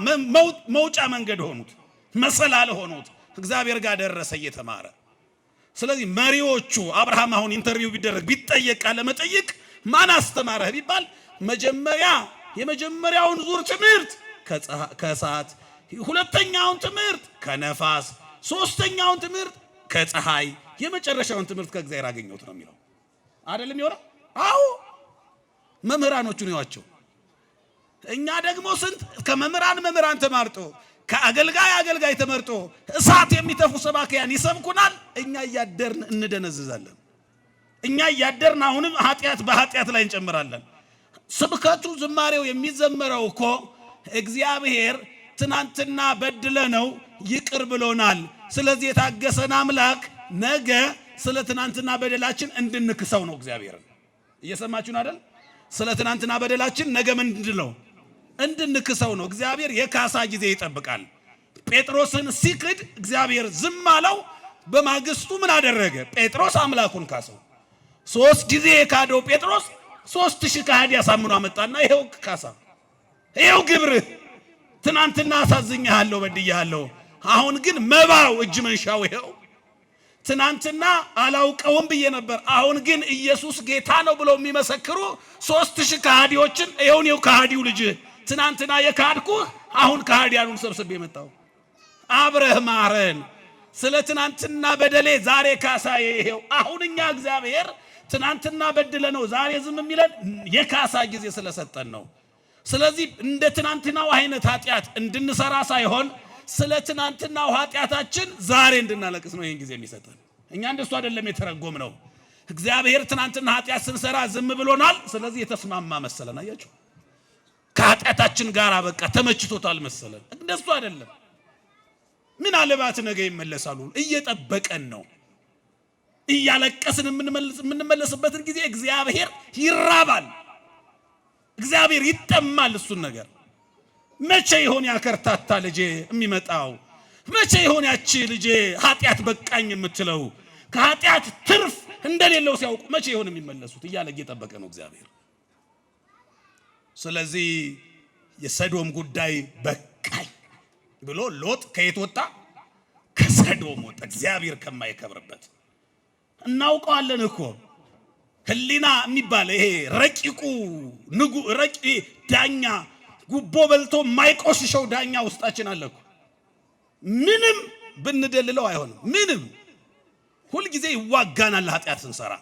መውጫ መንገድ ሆኑት፣ መሰላል ሆኑት። እግዚአብሔር ጋር ደረሰ እየተማረ። ስለዚህ መሪዎቹ አብርሃም አሁን ኢንተርቪው ቢደረግ ቢጠየቅ ቃለ መጠይቅ ማን አስተማረህ ቢባል የመጀመሪያውን ዙር ትምህርት ከእሳት፣ ሁለተኛውን ትምህርት ከነፋስ፣ ሶስተኛውን ትምህርት ከፀሐይ፣ የመጨረሻውን ትምህርት ከእግዚአብሔር አገኘሁት ነው የሚለው አይደለም ይሆነ? አዎ መምህራኖቹን ይዋቸው። እኛ ደግሞ ስንት ከመምህራን ተማርጦ ከአገልጋይ ተመርጦ እሳት የሚተፉ ሰባኪያን ይሰብኩናል። እኛ እያደርን እንደነዝዛለን። እኛ እያደርን አሁንም ኃጢአት በኃጢአት ላይ እንጨምራለን። ስብከቱ ዝማሬው የሚዘመረው እኮ እግዚአብሔር ትናንትና በድለነው ይቅር ብሎናል። ስለዚህ የታገሰን አምላክ ነገ ስለ ትናንትና በደላችን እንድንክሰው ነው እግዚአብሔርን። እየሰማችሁን አይደል? ስለ ትናንትና በደላችን ነገ ምንድነው እንድንክሰው ነው። እግዚአብሔር የካሳ ጊዜ ይጠብቃል። ጴጥሮስን ሲክድ እግዚአብሔር ዝም አለው። በማግስቱ ምን አደረገ? ጴጥሮስ አምላኩን ካሰው። 3 ጊዜ የካደው ጴጥሮስ 3000 ካህዲ ያሳምኑ አመጣና ይሄው ካሳ፣ ይሄው ግብርህ። ትናንትና አሳዝኛለሁ፣ በድያለሁ። አሁን ግን መባው እጅ መንሻው ይሄው። ትናንትና አላውቀውም ብዬ ነበር፣ አሁን ግን ኢየሱስ ጌታ ነው ብለው የሚመሰክሩ 3000 ካህዲዎችን ይሄው ካህዲው ልጅ ትናንትና የካድኩህ አሁን ካህዲያኑን ሰብስቤ መጣሁ። አብረህ ማረን። ስለ ትናንትና በደሌ ዛሬ ካሳ ይሄው። አሁን እኛ እግዚአብሔር ትናንትና በድለ ነው ዛሬ ዝም የሚለን የካሳ ጊዜ ስለሰጠን ነው። ስለዚህ እንደ ትናንትናው አይነት ኃጢአት እንድንሰራ ሳይሆን ስለ ትናንትናው ኃጢአታችን ዛሬ እንድናለቅስ ነው ይሄን ጊዜ የሚሰጠን። እኛ እንደሱ አይደለም የተረጎም ነው። እግዚአብሔር ትናንትና ኃጢአት ስንሰራ ዝም ብሎናል። ስለዚህ የተስማማ መሰለን። አያችሁ፣ ከኃጢአታችን ጋር በቃ ተመችቶታል መሰለን። እንደሱ አይደለም። ምን አለባት ነገ ይመለሳሉ እየጠበቀን ነው። እያለቀስን የምንመለስበትን ጊዜ እግዚአብሔር ይራባል፣ እግዚአብሔር ይጠማል። እሱን ነገር መቼ ይሆን ያከርታታ ልጄ የሚመጣው? መቼ ይሆን ያቺ ልጄ ኃጢአት በቃኝ የምትለው? ከኃጢአት ትርፍ እንደሌለው ሲያውቁ መቼ ይሆን የሚመለሱት እያለ እየጠበቀ ነው እግዚአብሔር። ስለዚህ የሰዶም ጉዳይ በቃኝ ብሎ ሎጥ ከየት ወጣ? ከሰዶም ወጣ። እግዚአብሔር ከማይከብርበት እናውቀዋለን እኮ። ህሊና የሚባል ይሄ ረቂቁ ረቂ ዳኛ፣ ጉቦ በልቶ የማይቆሽሸው ዳኛ ውስጣችን አለ እኮ። ምንም ብንደልለው አይሆንም። ምንም ሁልጊዜ ይዋጋናል ኃጢአት ስንሰራ።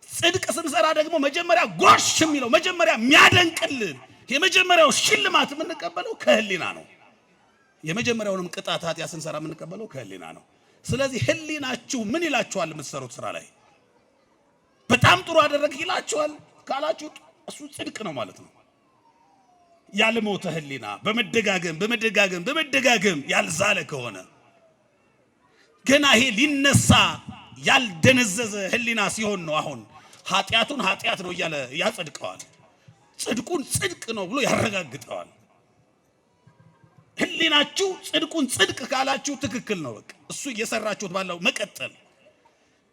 ጽድቅ ስንሰራ ደግሞ መጀመሪያ ጎሽ የሚለው መጀመሪያ የሚያደንቅልን የመጀመሪያው ሽልማት የምንቀበለው ከህሊና ነው። የመጀመሪያውንም ቅጣት ኃጢአት ስንሰራ የምንቀበለው ከህሊና ነው። ስለዚህ ህሊናችሁ ምን ይላችኋል? የምትሰሩት ስራ ላይ በጣም ጥሩ አደረግ ይላችኋል ካላችሁ እሱ ጽድቅ ነው ማለት ነው። ያልሞተ ህሊና በመደጋገም ያልዛለ ከሆነ ገና ይሄ ሊነሳ ያልደነዘዘ ህሊና ሲሆን ነው አሁን ኃጢአቱን ኃጢአት ነው እያለ ያጸድቀዋል። ጽድቁን ጽድቅ ነው ብሎ ያረጋግጠዋል። ህሊናችሁ ጽድቁን ጽድቅ ካላችሁ ትክክል ነው። በቃ እሱ እየሰራችሁት ባለው መቀጠል።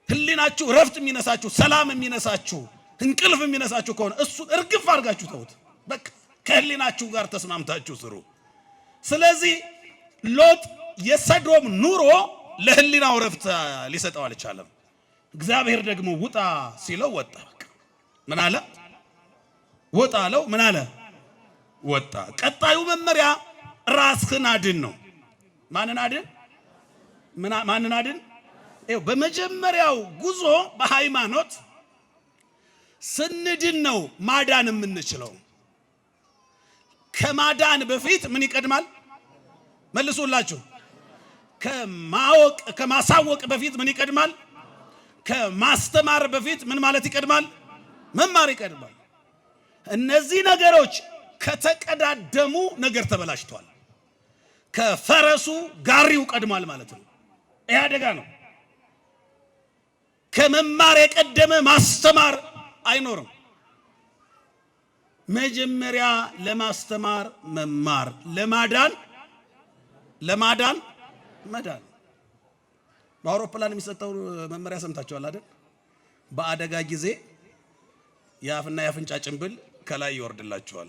ህሊናችሁ ረፍት የሚነሳችሁ፣ ሰላም የሚነሳችሁ፣ እንቅልፍ የሚነሳችሁ ከሆነ እሱ እርግፍ አድርጋችሁ ተውት። በቃ ከህሊናችሁ ጋር ተስማምታችሁ ስሩ። ስለዚህ ሎጥ የሰዶም ኑሮ ለህሊናው ረፍት ሊሰጠው አልቻለም። እግዚአብሔር ደግሞ ውጣ ሲለው ወጣ። በቃ ምን አለ? ወጣ አለው። ምን አለ? ወጣ። ቀጣዩ መመሪያ ራስህን አድን ነው። ማንን አድን? ማንን አድን? ይኸው በመጀመሪያው ጉዞ በሃይማኖት ስንድን ነው ማዳን የምንችለው። ከማዳን በፊት ምን ይቀድማል? መልሱላችሁ። ከማሳወቅ በፊት ምን ይቀድማል? ከማስተማር በፊት ምን ማለት ይቀድማል? መማር ይቀድማል። እነዚህ ነገሮች ከተቀዳደሙ ነገር ተበላሽቷል። ከፈረሱ ጋሪው ቀድሟል ማለት ነው። ይሄ አደጋ ነው። ከመማር የቀደመ ማስተማር አይኖርም። መጀመሪያ ለማስተማር መማር፣ ለማዳን መዳን። በአውሮፕላን የሚሰጠው መመሪያ ሰምታችኋል አይደል? በአደጋ ጊዜ የአፍና የአፍንጫ ጭንብል ከላይ ይወርድላችኋል።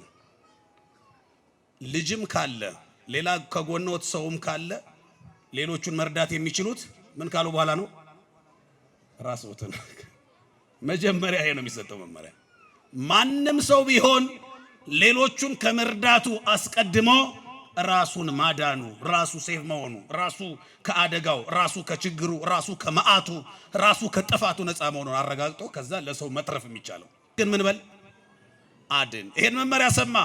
ልጅም ካለ ሌላ ከጎኖት ሰውም ካለ ሌሎቹን መርዳት የሚችሉት ምን ካሉ በኋላ ነው? ራስዎትን። መጀመሪያ ይሄ ነው የሚሰጠው መመሪያ። ማንም ሰው ቢሆን ሌሎቹን ከመርዳቱ አስቀድሞ ራሱን ማዳኑ፣ ራሱ ሴፍ መሆኑ፣ ራሱ ከአደጋው፣ ራሱ ከችግሩ፣ ራሱ ከመዓቱ፣ ራሱ ከጥፋቱ ነፃ መሆኑን አረጋግጦ ከዛ ለሰው መትረፍ የሚቻለው ግን ምን በል አድን። ይሄን መመሪያ ሰማ።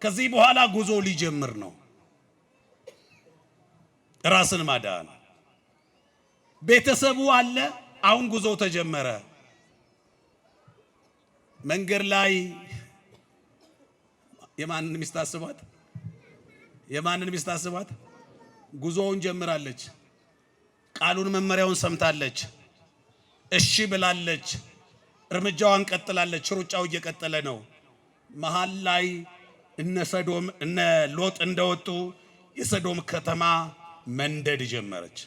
ከዚህ በኋላ ጉዞ ሊጀምር ነው። ራስን ማዳን። ቤተሰቡ አለ። አሁን ጉዞ ተጀመረ። መንገድ ላይ የማንን ሚስት አስቧት? ጉዞውን ጀምራለች። ቃሉን መመሪያውን ሰምታለች። እሺ ብላለች። እርምጃዋን ቀጥላለች። ሩጫው እየቀጠለ ነው። መሃል ላይ እነ ሰዶም እነ ሎጥ እንደወጡ የሰዶም ከተማ መንደድ ጀመረች።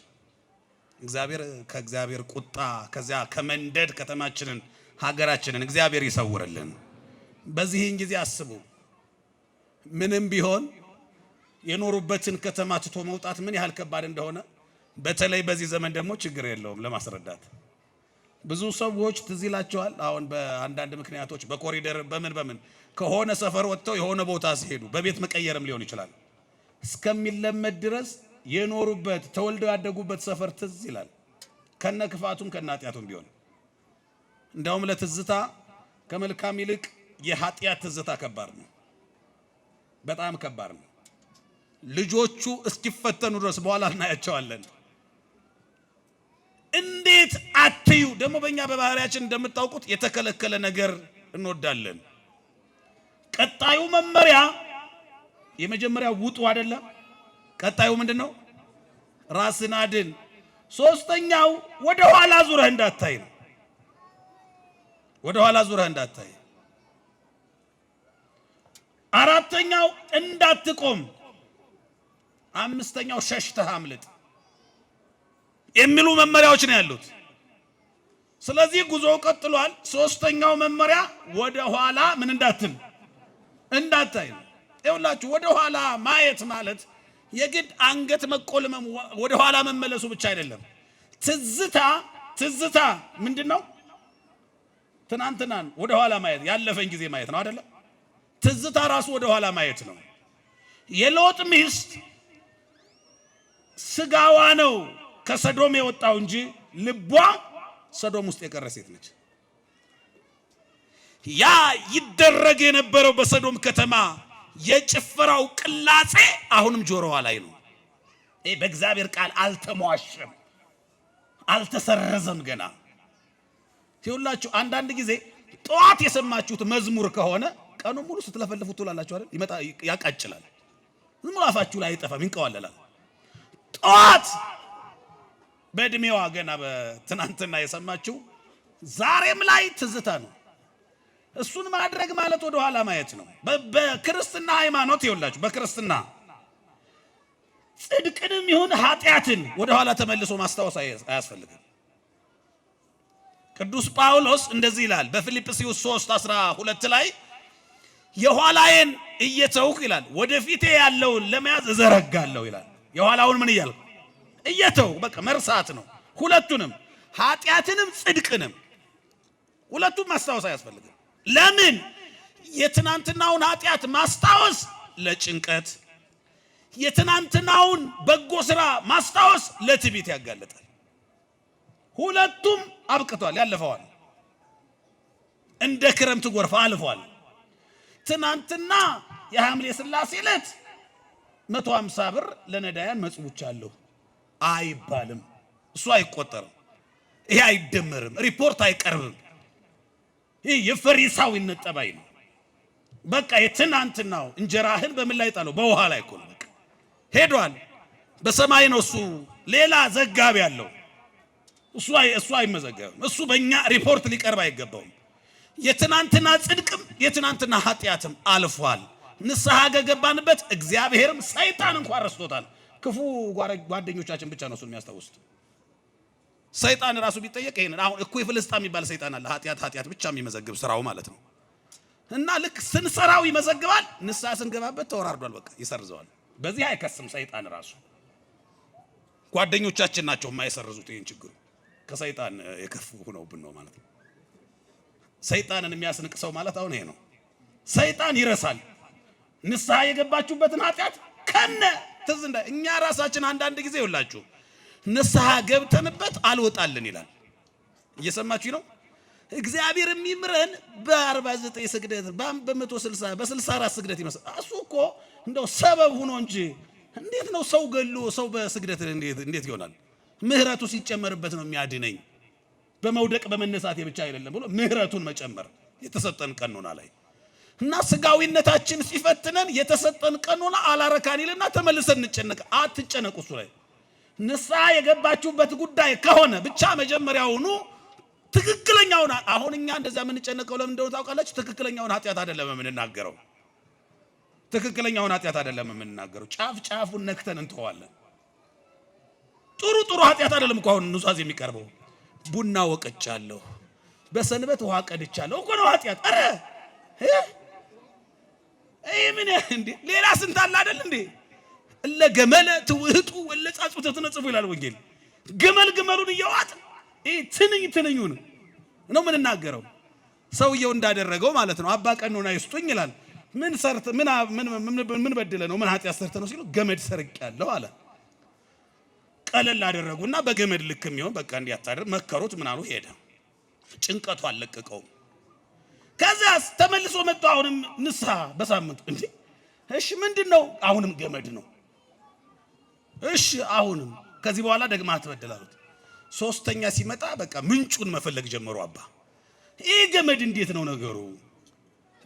ከእግዚአብሔር ቁጣ ከዚያ ከመንደድ ከተማችንን ሀገራችንን እግዚአብሔር ይሰውርልን። በዚህን ጊዜ አስቡ፣ ምንም ቢሆን የኖሩበትን ከተማ ትቶ መውጣት ምን ያህል ከባድ እንደሆነ። በተለይ በዚህ ዘመን ደግሞ ችግር የለውም ለማስረዳት። ብዙ ሰዎች ትዝ ይላቸዋል። አሁን በአንዳንድ ምክንያቶች በኮሪደር በምን ከሆነ ሰፈር ወጥተው የሆነ ቦታ ሲሄዱ በቤት መቀየርም ሊሆን ይችላል እስከሚለመድ ድረስ የኖሩበት ተወልደው ያደጉበት ሰፈር ትዝ ይላል። ከነ ክፋቱም ከነ ኃጢአቱም ቢሆን እንደውም ለትዝታ ከመልካም ይልቅ የኃጢአት ትዝታ ከባድ ነው፣ በጣም ከባድ ነው። ልጆቹ እስኪፈተኑ ድረስ በኋላ እናያቸዋለን። እንዴት አትዩ። ደግሞ በእኛ በባህሪያችን እንደምታውቁት የተከለከለ ነገር እንወዳለን። ቀጣዩ መመሪያ የመጀመሪያው ውጡ አይደለም። ቀጣዩ ምንድነው? ራስን አድን። ሶስተኛው ወደ ኋላ ዙረህ እንዳታይ ነው። ወደ ኋላ ዙረህ እንዳታይ። አራተኛው እንዳትቆም። አምስተኛው ሸሽተህ አምልጥ የሚሉ መመሪያዎች ነው ያሉት። ስለዚህ ጉዞው ቀጥሏል። ሶስተኛው መመሪያ ወደ ኋላ ምን እንዳታይ ነው። ይኸውላችሁ ወደ ኋላ ማየት ማለት የግድ አንገት መቆልመም ወደ ኋላ መመለሱ ብቻ አይደለም። ትዝታ ምንድነው? ትናንትናን ወደ ኋላ ማየት፣ ያለፈን ጊዜ ማየት ነው አይደለም? ትዝታ ራሱ ወደ ኋላ ማየት ነው። የሎጥ ሚስት ስጋዋ ነው ከሰዶም የወጣው እንጂ ልቧ ሰዶም ውስጥ የቀረ ሴት ነች። ያ ይደረግ የነበረው በሰዶም ከተማ የጭፈራው ቅላጼ አሁንም ጆሮዋ ላይ ነው። በእግዚአብሔር ቃል አልተሟሸም፣ አልተሰረዘም ገና። ይኸውላችሁ አንዳንድ ጊዜ ጠዋት የሰማችሁት መዝሙር ከሆነ ቀኑ ሙሉ ስትለፈልፉት ትውላላችሁ አይደል? ያቃጭላል። ዝም ብሎ አፋችሁ ላይ አይጠፋም፣ ይንቀዋለላል። ጠዋት በእድሜዋ ገና በትናንትና የሰማችሁ ዛሬም ላይ ትዝታ ነው። እሱን ማድረግ ማለት ወደ ኋላ ማየት ነው። በክርስትና ሃይማኖት ይኸውላችሁ፣ በክርስትና ጽድቅንም ይሁን ኃጢአትን ወደ ኋላ ተመልሶ ማስታወስ አያስፈልግም። ቅዱስ ጳውሎስ እንደዚህ ይላል በፊልጵስዩስ 3:12 ላይ የኋላዬን እየተውኩ ይላል ወደፊቴ ያለውን ለመያዝ እዘረጋለሁ ይላል። የኋላውን ምን እያልኩ እየተው በቃ መርሳት ነው። ሁለቱንም ኃጢአትንም ጽድቅንም ሁለቱም ማስታወስ አያስፈልግም። ለምን? የትናንትናውን ኃጢአት ማስታወስ ለጭንቀት፣ የትናንትናውን በጎ ስራ ማስታወስ ለትዕቢት ያጋለጣል። ሁለቱም አብቅቷል፣ ያለፈዋል። እንደ ክረምት ጎርፍ አልፏል። ትናንትና የሐምሌ ሥላሴ ዕለት 150 ብር ለነዳያን መጽውቻለሁ አይባልም። እሱ አይቆጠርም። ይሄ አይደመርም። ሪፖርት አይቀርብም። ይሄ የፈሪሳዊነት ጠባይ ነው። በቃ የትናንትናው እንጀራህን በምን ላይ ጣለው? በውሃ ላይ እኮ ነው። በቃ ሄዷል። በሰማይ ነው እሱ። ሌላ ዘጋቢ ያለው እሱ አይመዘገብም። እሱ በእኛ ሪፖርት ሊቀርብ አይገባውም። የትናንትና ጽድቅም የትናንትና ኃጢአትም አልፏል። ንስሐ ገባንበት። እግዚአብሔርም ሰይጣን እንኳን ረስቶታል። ክፉ ጓደኞቻችን ብቻ ነው እሱን የሚያስታውሱት። ሰይጣን ራሱ ቢጠየቅ ይሄንን አሁን እኩይ ፍልስጣ የሚባል ሰይጣን አለ። ኃጢአት ብቻ የሚመዘግብ ስራው ማለት ነው። እና ልክ ስንሰራው ይመዘግባል፣ ንስሐ ስንገባበት ተወራርዷል፣ በቃ ይሰርዘዋል። በዚህ አይከስም ሰይጣን ራሱ። ጓደኞቻችን ናቸው የማይሰርዙት ይሄን ችግሩ። ከሰይጣን የከፉ ሆነውብን ነው ማለት ነው። ሰይጣንን የሚያስንቅ ሰው ማለት አሁን ይሄ ነው። ሰይጣን ይረሳል። ንስሐ የገባችሁበትን ኃጢአት ከነ ትዝ እንደ እኛ ራሳችን አንዳንድ ጊዜ ይውላችሁ ንስሐ ገብተንበት አልወጣልን ይላል። እየሰማችሁ ነው። እግዚአብሔር የሚምረን በ49 ስግደት በ160 በ64 ስግደት ይመስል እሱ እኮ እንደው ሰበብ ሆኖ እንጂ እንዴት ነው ሰው ገሎ ሰው በስግደት እንዴት ይሆናል? ምህረቱ ሲጨመርበት ነው የሚያድነኝ። በመውደቅ በመነሳት ብቻ አይደለም ብሎ ምህረቱን መጨመር የተሰጠን ቀኖና ላይ እና ስጋዊነታችን ሲፈትነን የተሰጠን ቀኖና አላረካን ይልና ተመልሰን እንጨነቅ። አትጨነቁ። እሱ ላይ ንስሐ የገባችሁበት ጉዳይ ከሆነ ብቻ መጀመሪያውኑ ትክክለኛውን አሁን እኛ እንደዛ ምን ጨነቀው ለምን እንደሆነ ታውቃላችሁ? ትክክለኛውን ኃጢአት አይደለም የምንናገረው። ትክክለኛውን ኃጢአት አይደለም የምንናገረው። ጫፍ ጫፉን ነክተን እንተዋለን። ጥሩ ኃጢአት አይደለም እኮ አሁን ኑዛዜ የሚቀርበው። ቡና ወቅጫለሁ፣ በሰንበት ውሃ ቀድቻለሁ እኮ ነው ኃጢአት። አረ ምን እንዴ ሌላ ስንት አለ አይደል እንዴ? ለገመለ ትውህጡ ወለጻጹ ተነጽፉ ይላል ወንጌል። ገመሉን እያዋጥ ትንኙን ነው የምንናገረው። ሰውየው እንዳደረገው ማለት ነው። አባ ቀኖና ይስጡኝ ይላል። ምን በደለ ነው ምን ኃጢአት ሰርተ ነው ሲሉ ገመድ ሰርቄያለሁ አለ። ቀለል አደረጉና በገመድ ልክ የሚሆን በቃ እንዲያታደር መከሩት። ምን አሉ? ሄደ። ጭንቀቱ አለቀቀው። ከዛስ ተመልሶ መጣ። አሁንም ንስሐ በሳምንቱ እንዴ እሺ ምንድነው? አሁንም ገመድ ነው። እሺ አሁንም ከዚህ በኋላ ደግማ አትበደላሉት። ሶስተኛ ሲመጣ በቃ ምንጩን መፈለግ ጀመሩ። አባ ይሄ ገመድ እንዴት ነው ነገሩ?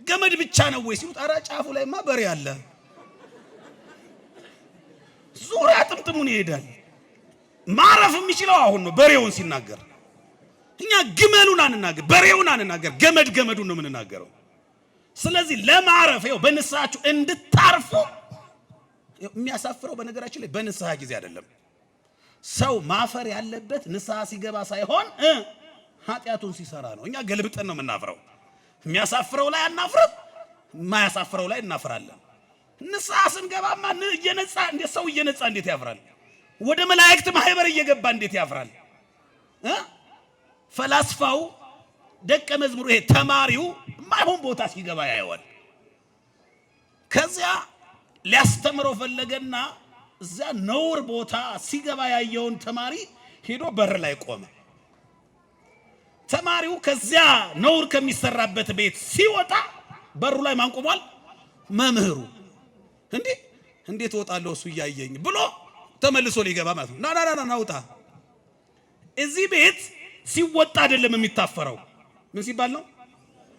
ገመድ ብቻ ነው ወይ ሲሉት፣ ኧረ ጫፉ ላይማ በሬ አለ። ዙሪያ ጥምጥሙን ይሄዳል። ማረፍ የሚችለው አሁን ነው በሬውን ሲናገር። እኛ ግመሉን አንናገር፣ በሬውን አንናገር፣ ገመዱን ነው የምንናገረው። ስለዚህ ለማረፍ ይኸው በንስሐችሁ እንድታርፉ። የሚያሳፍረው በነገራችን ላይ በንስሐ ጊዜ አይደለም። ሰው ማፈር ያለበት ንስሐ ሲገባ ሳይሆን ኃጢአቱን ሲሰራ ነው። እኛ ገልብጠን ነው የምናፍረው። የሚያሳፍረው ላይ አናፍርም፣ የማያሳፍረው ላይ እናፍራለን። ንስሐ ስንገባማ እየነጻ እንዴት ሰው እየነጻ እንዴት ያፍራል? ወደ መላእክት ማህበር እየገባ እንዴት ያፍራል? ፈላስፋው ደቀ መዝሙሩ ይሄ ተማሪው ማይሆን ቦታ ሲገባ ያየዋል። ከዚያ ሊያስተምረው ፈለገና እዛ ነውር ቦታ ሲገባ ያየውን ተማሪ ሄዶ በር ላይ ቆመ። ተማሪው ከዚያ ነውር ከሚሰራበት ቤት ሲወጣ በሩ ላይ ማን ቆሟል? መምህሩ። እንዴት ወጣለሁ እሱ እያየኝ ብሎ ተመልሶ ሊገባ ማለት ነው። ና ውጣ። እዚህ ቤት ሲወጣ አይደለም የሚታፈረው። ምን ሲባል ነው?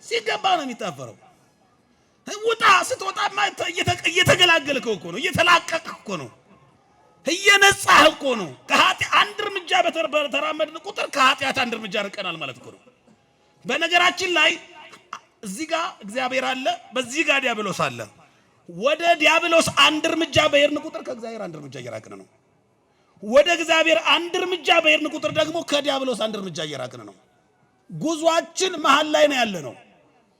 ሲገባ ነው የሚታፈረው። ውጣ። ስትወጣማ እየተገላገልከው እኮ ነው፣ እየተላቀቅህ እኮ ነው፣ እየነጻህ እኮ ነው። ከኃጢአት አንድ እርምጃ በተራመድን ቁጥር ከኃጢአት አንድ እርምጃ ርቀናል ማለት እኮ ነው። በነገራችን ላይ እዚህ ጋር እግዚአብሔር አለ፣ በዚህ ጋር ዲያብሎስ አለ። ወደ ዲያብሎስ አንድ እርምጃ በሄድን ቁጥር ከእግዚአብሔር አንድ እርምጃ እየራቅን ነው። ወደ እግዚአብሔር አንድ እርምጃ በሄድን ቁጥር ደግሞ ከዲያብሎስ አንድ እርምጃ እየራቅን ነው። ጉዟችን መሃል ላይ ነው ያለ ነው።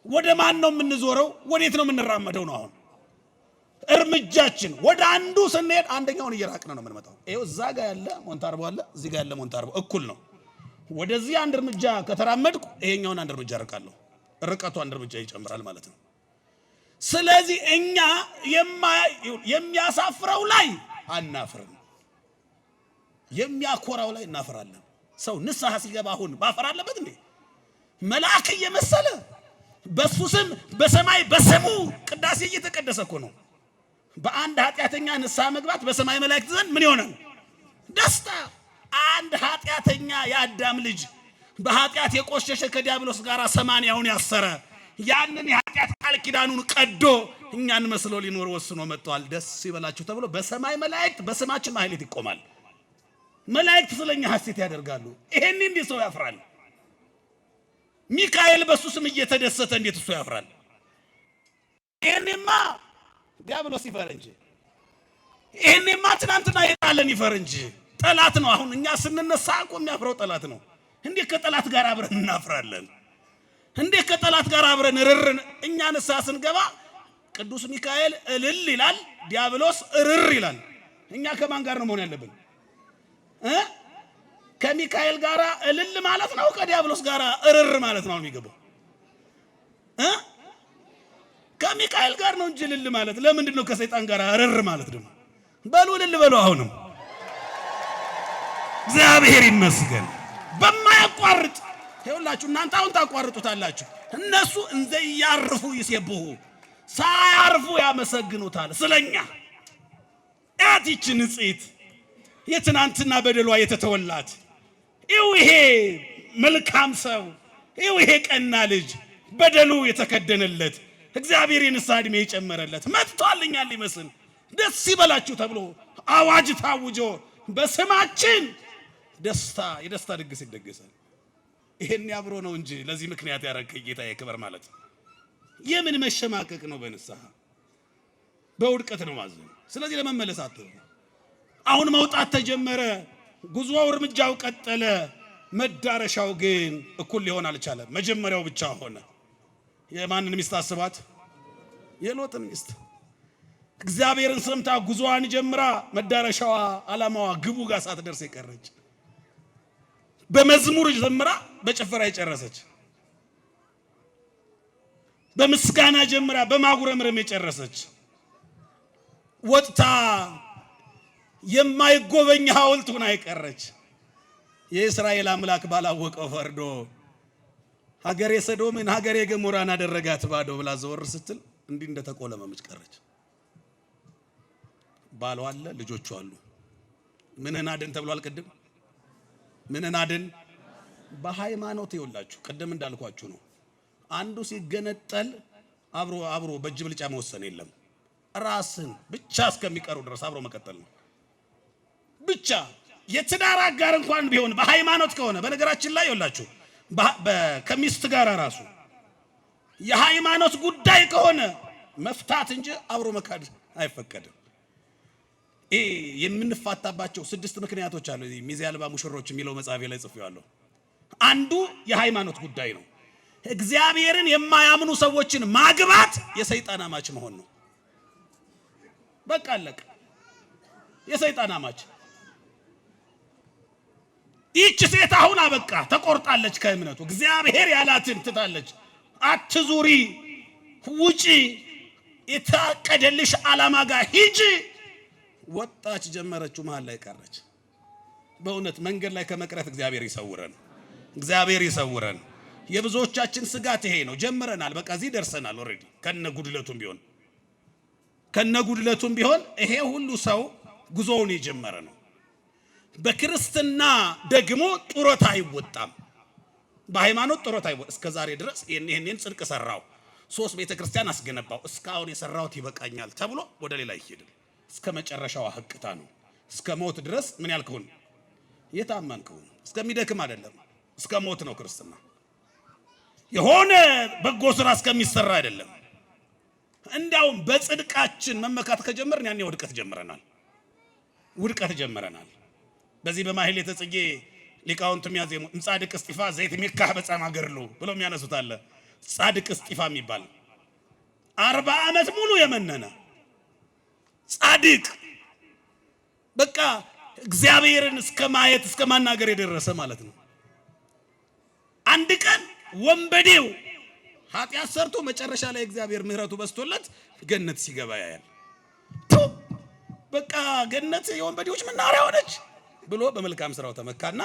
ወደ ማን ነው የምንዞረው? ወዴት ነው የምንራመደው ነው? አሁን እርምጃችን ወደ አንዱ ስንሄድ አንደኛውን እየራቅን ነው የምንመጣው። ይሄው እዛ ጋር ያለ ሞንታርቦ አለ፣ እዚህ ጋር ያለ ሞንታርቦ እኩል ነው። ወደዚህ አንድ እርምጃ ከተራመድኩ ይሄኛውን አንድ እርምጃ ርቃለሁ። ርቀቱ አንድ እርምጃ ይጨምራል ማለት ነው። ስለዚህ እኛ የሚያሳፍረው ላይ አናፍርም፣ የሚያኮራው ላይ እናፍራለን። ሰው ንስሐ ሲገባ አሁን ማፈር አለበት እንዴ? መልአክ እየመሰለ በሱ ስም በሰማይ በስሙ ቅዳሴ እየተቀደሰ እኮ ነው። በአንድ ኃጢአተኛ ንስሐ መግባት በሰማይ መላእክት ዘንድ ምን ይሆናል? ደስታ። አንድ ኃጢአተኛ የአዳም ልጅ በኃጢአት የቆሸሸ ከዲያብሎስ ጋር ሰማንያውን ያሰረ ያንን የኃጢአት ቃል ኪዳኑን ቀዶ እኛን መስሎ ሊኖር ወስኖ መጥቷል። ደስ ይበላችሁ ተብሎ በሰማይ መላእክት በስማችን ማህሌት ይቆማል። መላእክት ስለኛ ሐሴት ያደርጋሉ። ይሄን እንዴት ሰው ያፍራል? ሚካኤል በሱ ስም እየተደሰተ እንዴት እሱ ያፍራል? ይሄንማ ዲያብሎስ ይፈር እንጂ፣ ይሄንማ ትናንትና የጣለን ይፈር እንጂ ጠላት ነው። አሁን እኛ ስንነሳ እኮ የሚያፍረው ጠላት ነው። እንዴት ከጠላት ጋር አብረን እናፍራለን? እንዴት ከጠላት ጋር አብረን ርርን? እኛ ንስሐ ስንገባ ቅዱስ ሚካኤል እልል ይላል፣ ዲያብሎስ እርር ይላል። እኛ ከማን ጋር ነው መሆን ያለብን? ከሚካኤል ጋር እልል ማለት ነው፣ ከዲያብሎስ ጋር እርር ማለት ነው የሚገባው? ከሚካኤል ጋር ነው እንጂ እልል ማለት ለምንድን ነው? ከሰይጣን ጋር እርር ማለት ደግሞ በሉ እልል በሉ። አሁንም እግዚአብሔር ይመስገን በማያቋርጥ ይኸውላችሁ፣ እናንተ አሁን ታቋርጡታላችሁ። እነሱ እንዘ ያርፉ ይሰብሑ ሳያርፉ ያመሰግኑታል ስለኛ። ያቺች ንጽሕት የትናንትና በደሏ የተተወላት ይሄ መልካም ሰው ይሄ ቀና ልጅ በደሉ የተከደነለት እግዚአብሔር የንስሐ ዕድሜ የጨመረለት መጥቷልኛል ሊመስል ደስ ይበላችሁ ተብሎ አዋጅ ታውጆ በስማችን የደስታ ድግስ ይደገሳል። ይሄን ያብሮ ነው እንጂ ለዚህ ምክንያት ያረከኝ ጌታዬ ክበር ማለት የምን መሸማቀቅ ነው? በንስሐ በውድቀት ነው ማዘን። ስለዚህ ለመመለስ አትበሉ። አሁን መውጣት ተጀመረ። ጉዞው እርምጃው ቀጠለ። መዳረሻው ግን እኩል ሊሆን አልቻለም። መጀመሪያው ብቻ ሆነ። የማንን ሚስት አስባት? የሎጥን ሚስት። እግዚአብሔርን ሰምታ ጉዞዋን ጀምራ መዳረሻዋ ዓላማዋ ግቡ ጋር ሳትደርስ የቀረች፣ በመዝሙር ጀምራ በጭፈራ የጨረሰች፣ በምስጋና ጀምራ በማጉረምረም የጨረሰች፣ ወጥታ የማይጎበኝ ሐውልት ሆና የቀረች፣ የእስራኤል አምላክ ባላወቀው ፈርዶ ሀገሬ ሰዶምን ሀገሬ ገሞራን አደረጋት ባዶ ብላ ዘወር ስትል እንዲህ እንደተቆለመመች ቀረች። ባሏ አለ፣ ልጆቹ አሉ። ምንን አድን ተብሏል? ቅድም ምንን አድን? በሃይማኖት ይወላችሁ ቅድም እንዳልኳችሁ ነው። አንዱ ሲገነጠል አብሮ በእጅ ብልጫ መወሰን የለም። ራስን ብቻ እስከሚቀሩ ድረስ አብሮ መቀጠል ነው ብቻ። የትዳር አጋር እንኳን ቢሆን በሃይማኖት ከሆነ በነገራችን ላይ ይወላችሁ ከሚስት ጋር ራሱ የሃይማኖት ጉዳይ ከሆነ መፍታት እንጂ አብሮ መካድ አይፈቀድም። የምንፋታባቸው 6 ምክንያቶች አሉ። ሚዜ አልባ ሙሽሮች የሚለው መጽሐፌ ላይ ጽፌዋለሁ። አንዱ የሃይማኖት ጉዳይ ነው። እግዚአብሔርን የማያምኑ ሰዎችን ማግባት የሰይጣን አማች መሆን ነው። በቃ አለቀ። የሰይጣን አማች። ይህች ሴት አሁን አበቃ፣ ተቆርጣለች ከእምነቱ። እግዚአብሔር ያላትን ትታለች። አትዙሪ፣ ውጪ፣ የታቀደልሽ ዓላማ ጋር ሂጂ። ወጣች፣ ጀመረችው፣ መሃል ላይ ቀረች። በእውነት መንገድ ላይ ከመቅረት እግዚአብሔር ይሰውረን፣ እግዚአብሔር ይሰውረን። የብዙዎቻችን ስጋት ይሄ ነው። ጀምረናል፣ በቃ እዚህ ደርሰናል ኦሬዲ። ከነጉድለቱም ቢሆን ይሄ ሁሉ ሰው ጉዞውን የጀመረ ነው። በክርስትና ደግሞ ጡረታ አይወጣም። በሃይማኖት ጡረታ አይወጣም። እስከ ዛሬ ድረስ ይሄንን ጽድቅ ሰራው፣ 3 ቤተክርስቲያን አስገነባው፣ እስካሁን የሰራውት ይበቃኛል ተብሎ ወደ ሌላ ይሄዳል። እስከ መጨረሻው ህቅታ ነው። እስከ ሞት ድረስ ምን ያልከውን የታመንከውን እስከሚደክም አይደለም፣ እስከ ሞት ነው ክርስትና። የሆነ በጎ ስራ እስከሚሰራ አይደለም። እንዲያውም በጽድቃችን መመካት ከጀመርን ያኔ ውድቀት ጀመረናል። በዚህ በማህሌተ ጽጌ ሊቃውንት የሚያዜሙ ጻድቅ እስጢፋ ዘይት ሚካህ በጻማ ገርሉ ብሎ የሚያነሱት አለ። ጻድቅ እስጢፋ የሚባል 40 ዓመት ሙሉ የመነነ ጻድቅ፣ በቃ እግዚአብሔርን እስከ ማየት እስከ ማናገር የደረሰ ማለት ነው። አንድ ቀን ወንበዴው ኃጢአት ሰርቶ መጨረሻ ላይ እግዚአብሔር ምህረቱ በስቶለት ገነት ሲገባ ያያል። በቃ ገነት የወንበዴዎች መናኸሪያ ሆነች ብሎ በመልካም ስራው ተመካና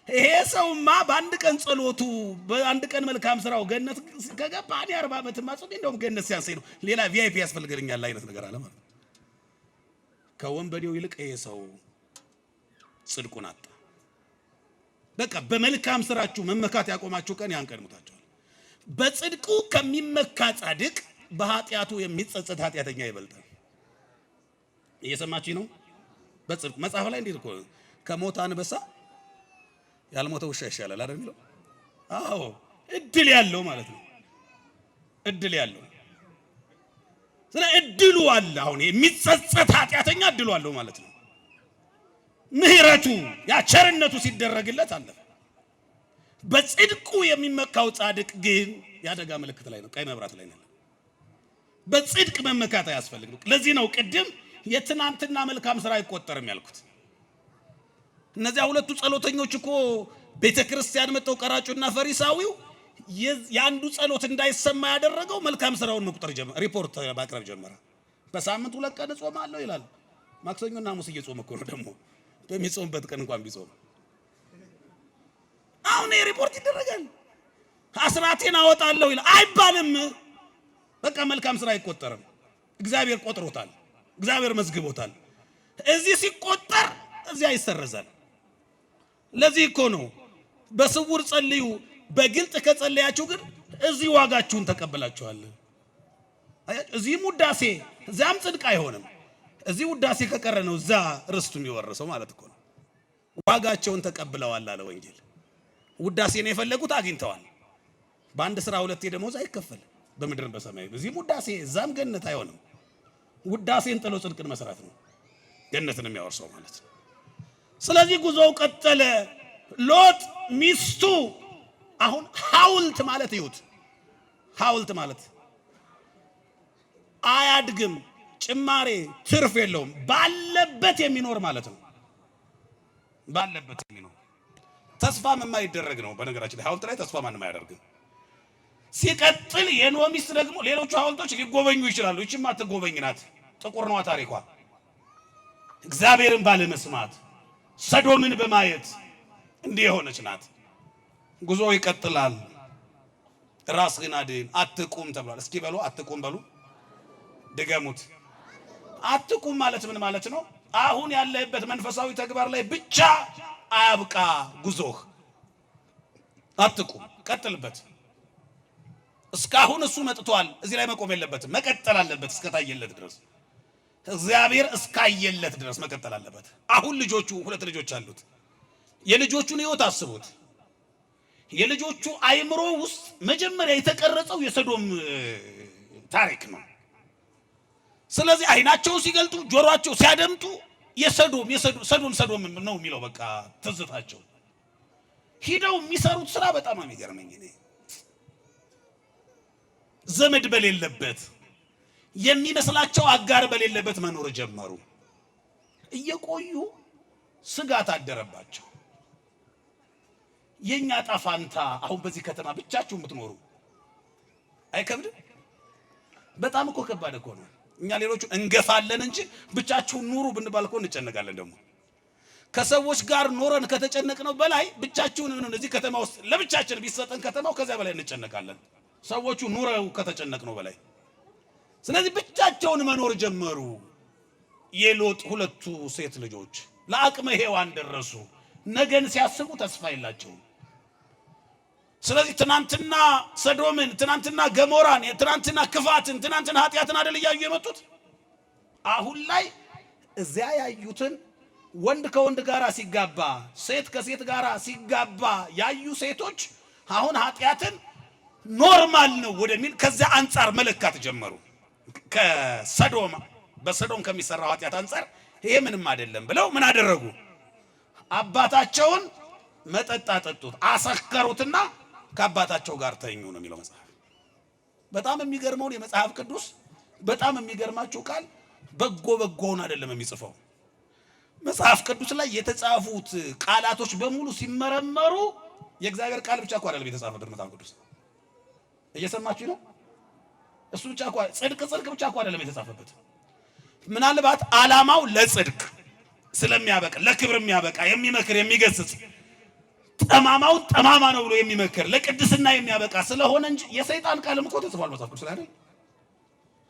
ይሄ ሰውማ በአንድ ቀን ጸሎቱ በአንድ ቀን መልካም ስራው ገነት ከገባ እኔ 40 ዓመት ማጽደቅ እንደውም ገነት ሲያንሰኝ ነው፣ ሌላ ቪአይፒ ያስፈልገኛል አይነት ነገር አለ ማለት። ከወንበዴው ይልቅ ይሄ ሰው ጽድቁን አጣ። በቃ በመልካም ስራችሁ መመካት ያቆማችሁ ቀን ያን ቀን ሙታችኋል። በጽድቁ ከሚመካ ጻድቅ በኃጢያቱ የሚጸጸት ኃጢያተኛ ይበልጣል። እየሰማችሁ ነው? በጽድቁ መጽሐፍ ላይ እንዴት እኮ ከሞተ አንበሳ ያልሞተ ውሻ ይሻላል አይደል የሚለው? አዎ እድል ያለው ማለት ነው። እድል ያለው ስለ እድሉ አለ። አሁን የሚጸጸት ኃጢያተኛ እድሉ አለው ማለት ነው። ምህረቱ ያ ቸርነቱ ሲደረግለት አለ። በጽድቁ የሚመካው ጻድቅ ግን ያደጋ ምልክት ላይ ነው፣ ቀይ መብራት ላይ ነው። በጽድቅ መመካት አያስፈልግም። ለዚህ ነው ቅድም የትናንትና መልካም ስራ አይቆጠርም ያልኩት። እነዚያ ሁለቱ ጸሎተኞች እኮ ቤተክርስቲያን መጥተው ቀራጩና ፈሪሳዊው ያንዱ ጸሎት እንዳይሰማ ያደረገው መልካም ስራውን መቁጠር ጀመረ፣ ሪፖርት ማቅረብ ጀመረ። በሳምንት 2 ቀን ጾማለሁ ይላል። ማክሰኞና ሐሙስ እየጾመ እኮ ነው ደግሞ በሚጾምበት ቀን እንኳን ቢጾም አሁን ሪፖርት ይደረጋል። አስራቴን አወጣለሁ ይላል አይባልም። በቃ መልካም ስራ አይቆጠርም። እግዚአብሔር ቆጥሮታል፣ እግዚአብሔር መዝግቦታል። እዚህ ሲቆጠር እዚያ ይሰረዛል። ለዚህ እኮ ነው በስውር ጸልዩ፣ በግልጥ ከጸለያችሁ ግን እዚህ ዋጋችሁን ተቀበላችኋል። እዚህም ውዳሴ እዚያም ጽድቅ አይሆንም። እዚህ ውዳሴ ከቀረ ነው እዛ ርስቱ የሚወርሰው ማለት እኮ ነው። ዋጋቸውን ተቀብለዋል አለ ወንጌል። ውዳሴን የፈለጉት አግኝተዋል። በአንድ ስራ ሁለቴ ደሞዝ አይከፈልም በምድር በሰማይ። እዚህም ውዳሴ እዛም ገነት አይሆንም። ውዳሴን ጥሎ ጽድቅን መስራት ነው ገነትን የሚያወርሰው ማለት ነው። ስለዚህ ጉዞው ቀጠለ። ሎጥ ሚስቱ አሁን ሐውልት ማለት ይሁት ሐውልት ማለት አያድግም፣ ጭማሬ ትርፍ የለውም፣ ባለበት የሚኖር ማለት ነው። ባለበት የሚኖር ተስፋም የማይደረግ ነው። በነገራችን ላይ ሐውልት ላይ ተስፋ ማንም አያደርግም። ሲቀጥል የኖህ ሚስት ደግሞ ሌሎቹ ሐውልቶች ሊጎበኙ ይችላሉ። ይችማ አትጎበኝ ናት። ጥቁር ነው ታሪኳ። እግዚአብሔርን ባለመስማት ሰዶምን በማየት እንዲህ የሆነች ናት። ጉዞ ይቀጥላል። ራስህን አድን አትቁም ተብሏል። እስኪ በሉ አትቁም በሉ፣ ድገሙት። አትቁም ማለት ምን ማለት ነው? አሁን ያለህበት መንፈሳዊ ተግባር ላይ ብቻ አያብቃ ጉዞህ። አትቁም፣ ቀጥልበት። እስካሁን እሱ መጥቷል። እዚህ ላይ መቆም የለበትም፣ መቀጠል አለበት እስከታየለት ድረስ። እግዚአብሔር እስካየለት ድረስ መቀጠል አለበት። አሁን ልጆቹ 2 ልጆች አሉት። የልጆቹን ሕይወት አስቡት። የልጆቹ አይምሮ ውስጥ መጀመሪያ የተቀረጸው የሰዶም ታሪክ ነው። ስለዚህ አይናቸውን ሲገልጡ ጆሮአቸው ሲያደምጡ ሰዶም ነው የሚለው በቃ ትዝታቸው። ሂደው የሚሰሩት ስራ በጣም የሚገርመኝ እኔ ዘመድ በሌለበት የሚመስላቸው አጋር በሌለበት መኖር ጀመሩ። እየቆዩ ስጋት አደረባቸው። የኛ ጣፋንታ አሁን በዚህ ከተማ ብቻችሁ የምትኖሩ አይከብድም? በጣም እኮ ከባድ እኮ ነው። እኛ ሌሎቹ እንገፋለን እንጂ ብቻችሁን ኑሩ ብንባል እኮ እንጨነቃለን። ደግሞ ከሰዎች ጋር ኖረን ከተጨነቅነው በላይ ብቻችሁን እዚህ ከተማ ውስጥ ለብቻችን ቢሰጠን ከተማው ከዚያ በላይ እንጨነቃለን። ሰዎቹ ኑረው ከተጨነቅነው በላይ። ስለዚህ ብቻቸውን መኖር ጀመሩ። የሎጥ 2 ሴት ልጆች ለአቅመ ሔዋን ደረሱ። ነገን ሲያስቡ ተስፋ የላቸውም። ስለዚህ ትናንትና ሰዶምን፣ ትናንትና ገሞራን፣ ትናንትና ክፋትን፣ ትናንትና ኃጢአትን አይደል ያዩ የመጡት። አሁን ላይ እዚያ ያዩትን ወንድ ከወንድ ጋራ ሲጋባ፣ ሴት ከሴት ጋራ ሲጋባ ያዩ ሴቶች አሁን ኃጢአትን ኖርማል ነው ወደሚል ከዚያ አንፃር መለካት ጀመሩ። በሰዶም ከሚሰራው ኃጢአት አንፃር ይሄ ምንም አይደለም ብለው ምን አደረጉ? አባታቸውን መጠጥ አጠጡት፣ አሰከሩትና ከአባታቸው ጋር ተኙ ነው የሚለው መጽሐፍ። በጣም የሚገርመው የመጽሐፍ ቅዱስ በጣም የሚገርማችሁ ቃል በጎውን አይደለም የሚጽፈው። መጽሐፍ ቅዱስ ላይ የተጻፉት ቃላቶች በሙሉ ሲመረመሩ የእግዚአብሔር ቃል ብቻ እኮ አይደለም የተጻፈበት መጽሐፍ ቅዱስ። እየሰማችሁ ነው? እሱ ብቻ እኮ ጽድቅ ብቻ እኮ አይደለም የተጻፈበት። ምናልባት ዓላማው ለጽድቅ ስለሚያበቃ ለክብር የሚያበቃ የሚመክር የሚገስጽ ጠማማው ጠማማ ነው ብሎ የሚመክር ለቅድስና የሚያበቃ ስለሆነ እንጂ የሰይጣን ቃልም እኮ ተጽፏል መጽሐፍ ቅዱስ ላይ አይደል?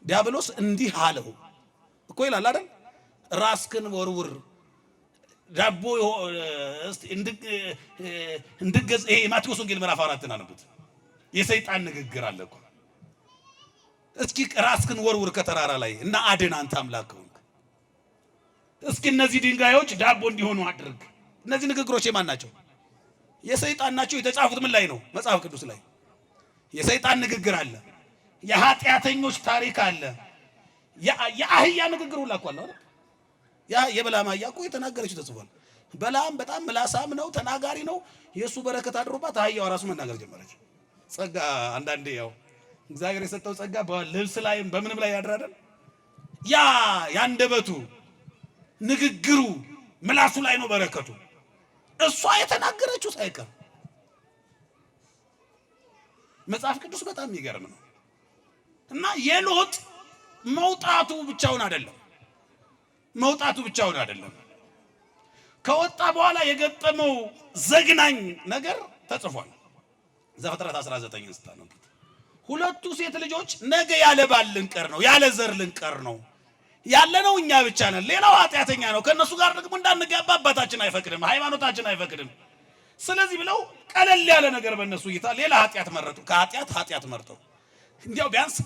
ዲያብሎስ እንዲህ አለው እኮ ይላል አይደል? ራስክን ወርውር ዳቦ እንድገጽ። ይሄ ማቴዎስ ወንጌል ምዕራፍ 4 አነቡት። የሰይጣን ንግግር አለ እኮ። እስኪ ራስክን ወርውር ከተራራ ላይ እና አድን አንተ አምላክ ሆንክ። እስኪ እነዚህ ድንጋዮች ዳቦ እንዲሆኑ አድርግ። እነዚህ ንግግሮች የማን ናቸው? የሰይጣን ናቸው። የተጻፉት ምን ላይ ነው? መጽሐፍ ቅዱስ ላይ። የሰይጣን ንግግር አለ፣ የኃጢአተኞች ታሪክ አለ፣ የአህያ ንግግር ሁላ እኮ አለ አይደል? ያ የበላም አህያ እኮ የተናገረችው ተጽፏል። በላም በጣም ምላሳም ነው፣ ተናጋሪ ነው። የእሱ በረከት አድሮባት አህያዋ ራሱ መናገር ጀመረች። ጸጋ አንዳንዴ ያው እግዚአብሔር የሰጠው ጸጋ በልብስ ላይም በምንም ላይ ያድራል። ያ ያንደበቱ ንግግሩ ምላሱ ላይ ነው በረከቱ። እሷ የተናገረችው ሳይቀር መጽሐፍ ቅዱስ በጣም የሚገርም ነው። እና የሎጥ መውጣቱ ብቻውን አይደለም። ከወጣ በኋላ የገጠመው ዘግናኝ ነገር ተጽፏል። ዘፍጥረት 19 ስታነቡት 2 ሴት ልጆች ነገ ያለ ባል ልንቀር ነው፣ ያለ ዘር ልንቀር ነው፣ ያለነው እኛ ብቻ ነን፣ ሌላው ኃጢአተኛ ነው፣ ከነሱ ጋር ደግሞ እንዳንጋባ አባታችን አይፈቅድም፣ ሃይማኖታችን አይፈቅድም። ስለዚህ ብለው ቀለል ያለ ነገር በእነሱ እይታ ሌላ ኃጢአት መረጡ። ኃጢአት መርጠው እንዲያው ቢያንስ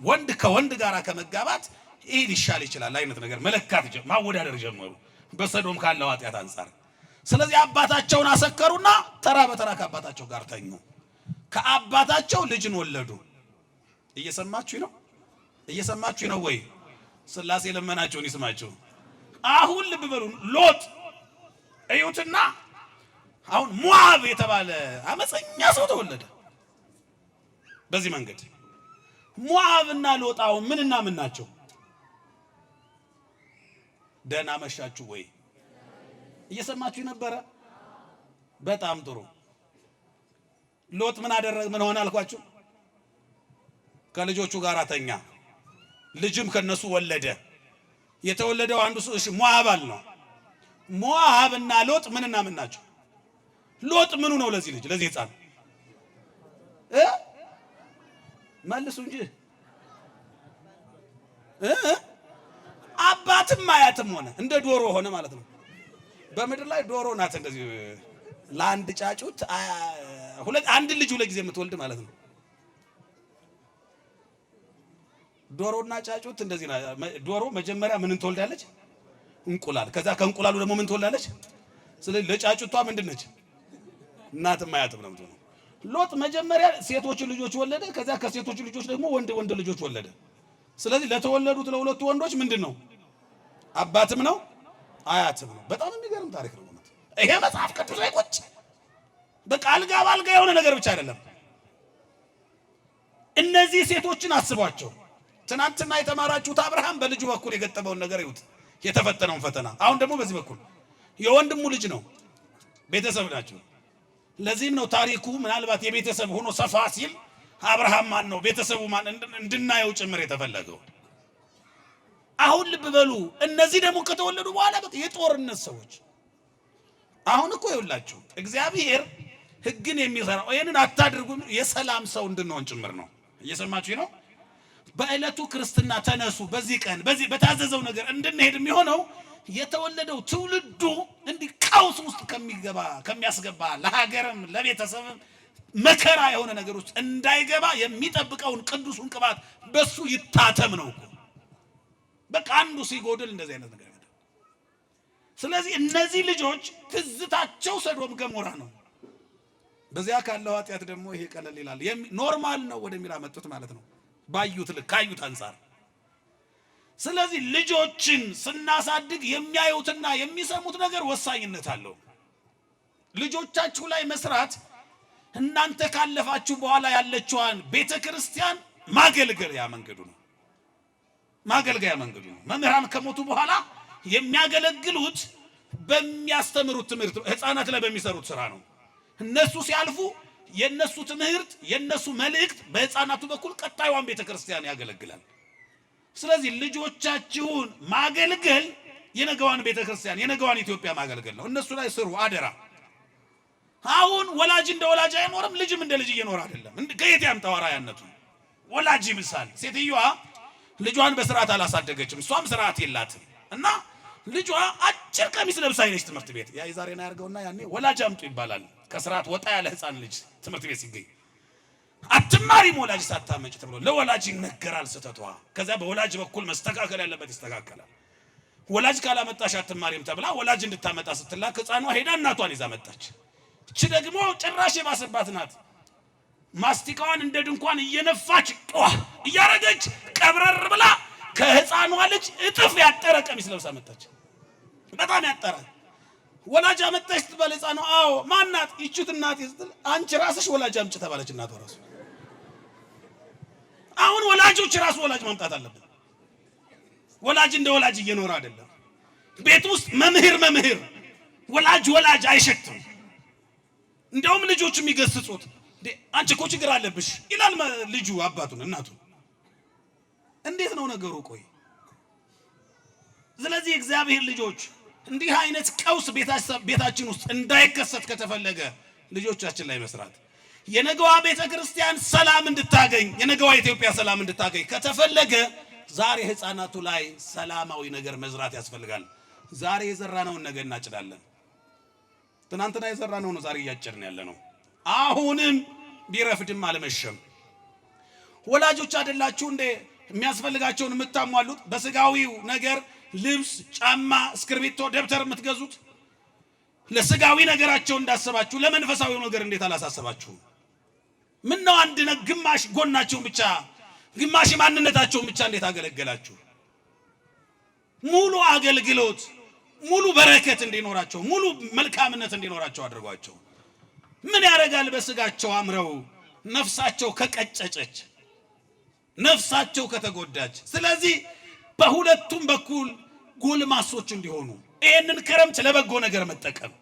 ወንድ ከወንድ ጋር ከመጋባት ይህ ሊሻል ይችላል አይነት ነገር መለካት ማወዳደር ጀመሩ በሰዶም ካለው ኃጢአት አንፃር። ስለዚህ አባታቸውን አሰከሩና ተራ በተራ ከአባታቸው ጋር ተኙ። ከአባታቸው ልጅን ወለዱ። እየሰማችሁ ነው? እየሰማችሁ ነው ወይ? ስላሴ ለመናቸውን ይስማችሁ። አሁን ልብ በሉ። ሎጥ እዩትና አሁን ሞዓብ የተባለ አመፀኛ ሰው ተወለደ። በዚህ መንገድ ሞዓብና ሎጥ አሁን ምንና ምን ናቸው? ደህና መሻችሁ ወይ? እየሰማችሁ ነበረ? በጣም ጥሩ። ሎጥ ምን አደረገ? ምን ሆነ አልኳችሁ? ከልጆቹ ጋር ተኛ፣ ልጅም ከነሱ ወለደ። የተወለደው አንዱ እሺ ሞዓብ ነው። ሞዓብና ሎጥ ምንና ምን ናቸው? ሎጥ ምኑ ነው ለዚህ ልጅ ለዚህ ሕፃን? መልሱ እንጂ አባትም አያትም ሆነ እንደ ዶሮ ሆነ ማለት ነው። በምድር ላይ ዶሮ ናት እንደዚህ ለአንድ ጫጩት አንድ ልጅ ሁለት ጊዜ የምትወልድ ማለት ነው። ዶሮና ጫጩት እንደዚህ ነው። ዶሮ መጀመሪያ ምን ትወልዳለች? እንቁላል። ከዛ ከእንቁላሉ ደግሞ ምን ትወልዳለች? ስለዚህ ለጫጩቷ ምንድነች? እናትም አያትም ነው የምትሆነው። ሎጥ መጀመሪያ ሴቶች ልጆች ወለደ። ከዛ ከሴቶች ልጆች ደግሞ ወንድ ልጆች ወለደ። ስለዚህ ለተወለዱት ለሁለቱ ወንዶች ምንድነው? አባትም ነው አያትም ነው። በጣም የሚገርም ታሪክ ነው። ይሄ መጽሐፍ ቅዱስ ላይ ቁጭ በቃ አልጋ ባልጋ የሆነ ነገር ብቻ አይደለም። እነዚህ ሴቶችን አስቧቸው። ትናንትና የተማራችሁት አብርሃም በልጁ በኩል የገጠመውን ነገር ይሁት የተፈተነውን ፈተና። አሁን ደግሞ በዚህ በኩል የወንድሙ ልጅ ነው። ቤተሰብ ናቸው። ለዚህም ነው ታሪኩ ምናልባት የቤተሰብ ሆኖ ሰፋ ሲል አብርሃም ማን ነው ቤተሰቡ ማን እንድናየው ጭምር የተፈለገው። አሁን ልብ በሉ። እነዚህ ደግሞ ከተወለዱ በኋላ የጦርነት ሰዎች። አሁን እኮ ይውላችሁ እግዚአብሔር ሕግን የሚሰራው ይሄንን አታድርጉ የሰላም ሰው እንድንሆን ጭምር ነው። እየሰማችሁ ነው? በእለቱ ክርስትና ተነሱ፣ በዚህ ቀን በዚህ በታዘዘው ነገር እንድንሄድ የሚሆነው የተወለደው ትውልዱ እንዲህ ቀውስ ውስጥ ከሚያስገባ ለሀገርም ለቤተሰብም መከራ የሆነ ነገር ውስጥ እንዳይገባ የሚጠብቀውን ቅዱሱን ቅባት በሱ ይታተም ነው እኮ። በቃ አንዱ ሲጎድል እንደዚህ አይነት ነገር ያመጣል። ስለዚህ እነዚህ ልጆች ትዝታቸው ሰዶም ገሞራ ነው። በዚያ ካለው ኃጢአት ደግሞ ይሄ ቀለል ይላል ኖርማል ነው ወደሚል አመጡት ማለት ነው። ባዩት ልክ ካዩት አንፃር። ስለዚህ ልጆችን ስናሳድግ የሚያዩትና የሚሰሙት ነገር ወሳኝነት አለው። ልጆቻችሁ ላይ መስራት እናንተ ካለፋችሁ በኋላ ያለችዋን ቤተክርስቲያን ማገልገያ መንገዱ ነው። ማገልገያ መንገዱ ነው። መምህራን ከሞቱ በኋላ የሚያገለግሉት በሚያስተምሩት ትምህርት ህፃናት ላይ በሚሰሩት ስራ ነው። እነሱ ሲያልፉ የነሱ ትምህርት የነሱ መልእክት በህፃናቱ በኩል ቀጣዩን ቤተክርስቲያን ያገለግላል። ስለዚህ ልጆቻችሁን ማገልገል የነገዋን ቤተክርስቲያን የነገዋን ኢትዮጵያ ማገልገል ነው። እነሱ ላይ ስሩ አደራ። አሁን ወላጅ እንደ ወላጅ አይኖርም፣ ልጅም እንደ ልጅ እየኖር አይደለም። ከየት ያምጣው አራያነቱ? ወላጅ ይምሳል። ሴትዮዋ ልጇን በስርዓት አላሳደገችም፣ እሷም ስርዓት የላትም እና ልጇ አጭር ቀሚስ ለብሳ አይነች ትምህርት ቤት። ያ የዛሬና ያርገውና ያኔ ወላጅ አምጡ ይባላል። ከስርዓት ወጣ ያለ ህፃን ልጅ ትምህርት ቤት ሲገኝ አትማሪም ወላጅ ሳታመጭ ተብሎ ለወላጅ ይነገራል ስተቷ። ከዛ በወላጅ በኩል መስተካከል ያለበት ይስተካከላል። ወላጅ ካላመጣሽ አትማሪም ተብላ ወላጅ እንድታመጣ ስትላክ ህፃኗ ሄዳ እናቷን ይዛ መጣች። እቺ ደግሞ ጭራሽ የባሰባት ናት። ማስቲካዋን እንደ ድንኳን እየነፋች እያረገች ቀብረር ብላ ከህፃኗ ልጅ እጥፍ ያጠረ ቀሚስ ለብሳ መጣች። በጣም ያጠረ ወላጅ አመጣች ትባል ህፃኗ አዎ ማናት ይቹት እናት ይዝል አንቺ ራስሽ ወላጅ አምጪ ተባለች እናቷ ራሱ። አሁን ወላጆች ራሱ ወላጅ ማምጣት አለበት። ወላጅ እንደ ወላጅ እየኖረ አይደለም። ቤት ውስጥ መምህር ወላጅ አይሸትም። እንደውም ልጆች የሚገስጹት አንቺ እኮ ችግር አለብሽ ይላል ልጁ አባቱን እናቱን። እንዴት ነው ነገሩ? ቆይ ስለዚህ እግዚአብሔር ልጆች እንዲህ አይነት ቀውስ ቤታችን ውስጥ እንዳይከሰት ከተፈለገ ልጆቻችን ላይ መስራት የነገዋ ቤተክርስቲያን ሰላም እንድታገኝ የነገዋ ኢትዮጵያ ሰላም እንድታገኝ ከተፈለገ ዛሬ ህፃናቱ ላይ ሰላማዊ ነገር መዝራት ያስፈልጋል። ዛሬ የዘራነውን ነገ እናጭዳለን። ትናንትና የዘራነው ነው ዛሬ እያጨድን ያለነው። አሁንም ቢረፍድም አልመሸም። ወላጆች አይደላችሁ እንዴ የሚያስፈልጋቸውን የምታሟሉት? በስጋዊው ነገር ልብስ፣ ጫማ፣ እስክርቢቶ፣ ደብተር የምትገዙት ለስጋዊ ነገራቸው እንዳሰባችሁ ለመንፈሳዊው ነገር እንዴት አላሳሰባችሁ? ምን ነው አንድ ግማሽ ጎናቸውን ብቻ ግማሽ ማንነታቸውን ብቻ እንዴት አገለገላችሁ? ሙሉ አገልግሎት ሙሉ በረከት እንዲኖራቸው ሙሉ መልካምነት እንዲኖራቸው አድርጓቸው። ምን ያደርጋል? በስጋቸው አምረው ነፍሳቸው ከቀጨጨች ነፍሳቸው ከተጎዳች። ስለዚህ በሁለቱም በኩል ጎልማሶች እንዲሆኑ ይሄንን ክረምት ለበጎ ነገር መጠቀም።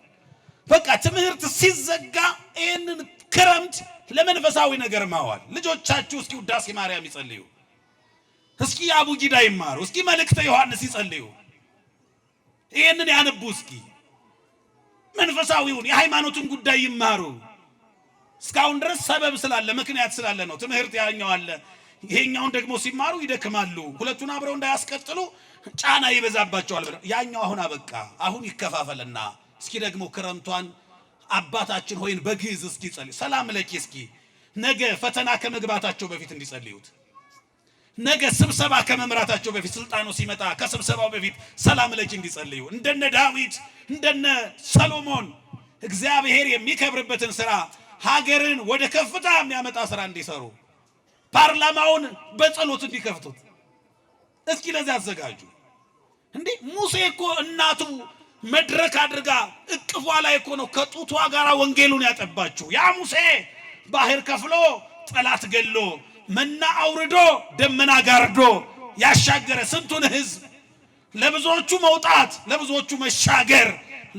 በቃ ትምህርት ሲዘጋ ይሄንን ክረምት ለመንፈሳዊ ነገር ማዋል። ልጆቻችሁ እስኪ ውዳሴ ማርያም ይጸልዩ፣ እስኪ አቡጊዳ ይማሩ፣ እስኪ መልእክተ ዮሐንስ ይጸልዩ፣ ይሄንን ያነቡ፣ እስኪ መንፈሳዊውን የሃይማኖትን ጉዳይ ይማሩ። እስካሁን ድረስ ሰበብ ስላለ ምክንያት ስላለ ነው። ትምህርት ያኛው አለ፣ ይሄኛውን ደግሞ ሲማሩ ይደክማሉ። ሁለቱን አብረው እንዳያስቀጥሉ ጫና ይበዛባቸዋል። ያኛው አሁን አበቃ፣ አሁን ይከፋፈልና እስኪ ደግሞ ክረምቷን አባታችን ሆይን በግዕዝ እስኪ ጸልዩ። ሰላም ለኪ እስኪ ነገ ፈተና ከመግባታቸው በፊት እንዲጸልዩት፣ ነገ ስብሰባ ከመምራታቸው በፊት ስልጣኑ ሲመጣ ከስብሰባው በፊት ሰላም ለኪ እንዲጸልዩ፣ እንደነ ዳዊት እንደነ ሰሎሞን እግዚአብሔር የሚከብርበትን ስራ ሀገርን ወደ ከፍታ የሚያመጣ ስራ እንዲሰሩ ፓርላማውን በጸሎት እንዲከፍቱት እስኪ ለዛ አዘጋጁ። እንዴ ሙሴ እኮ እናቱ መድረክ አድርጋ እቅፏ ላይ እኮ ነው ከጡቷ ጋር ወንጌሉን ያጠባችው። ያ ሙሴ ባህር ከፍሎ ጠላት ገሎ መና አውርዶ ደመና ጋርዶ ያሻገረ ስንቱን ህዝብ ለብዙዎቹ መውጣት ለብዙዎቹ መሻገር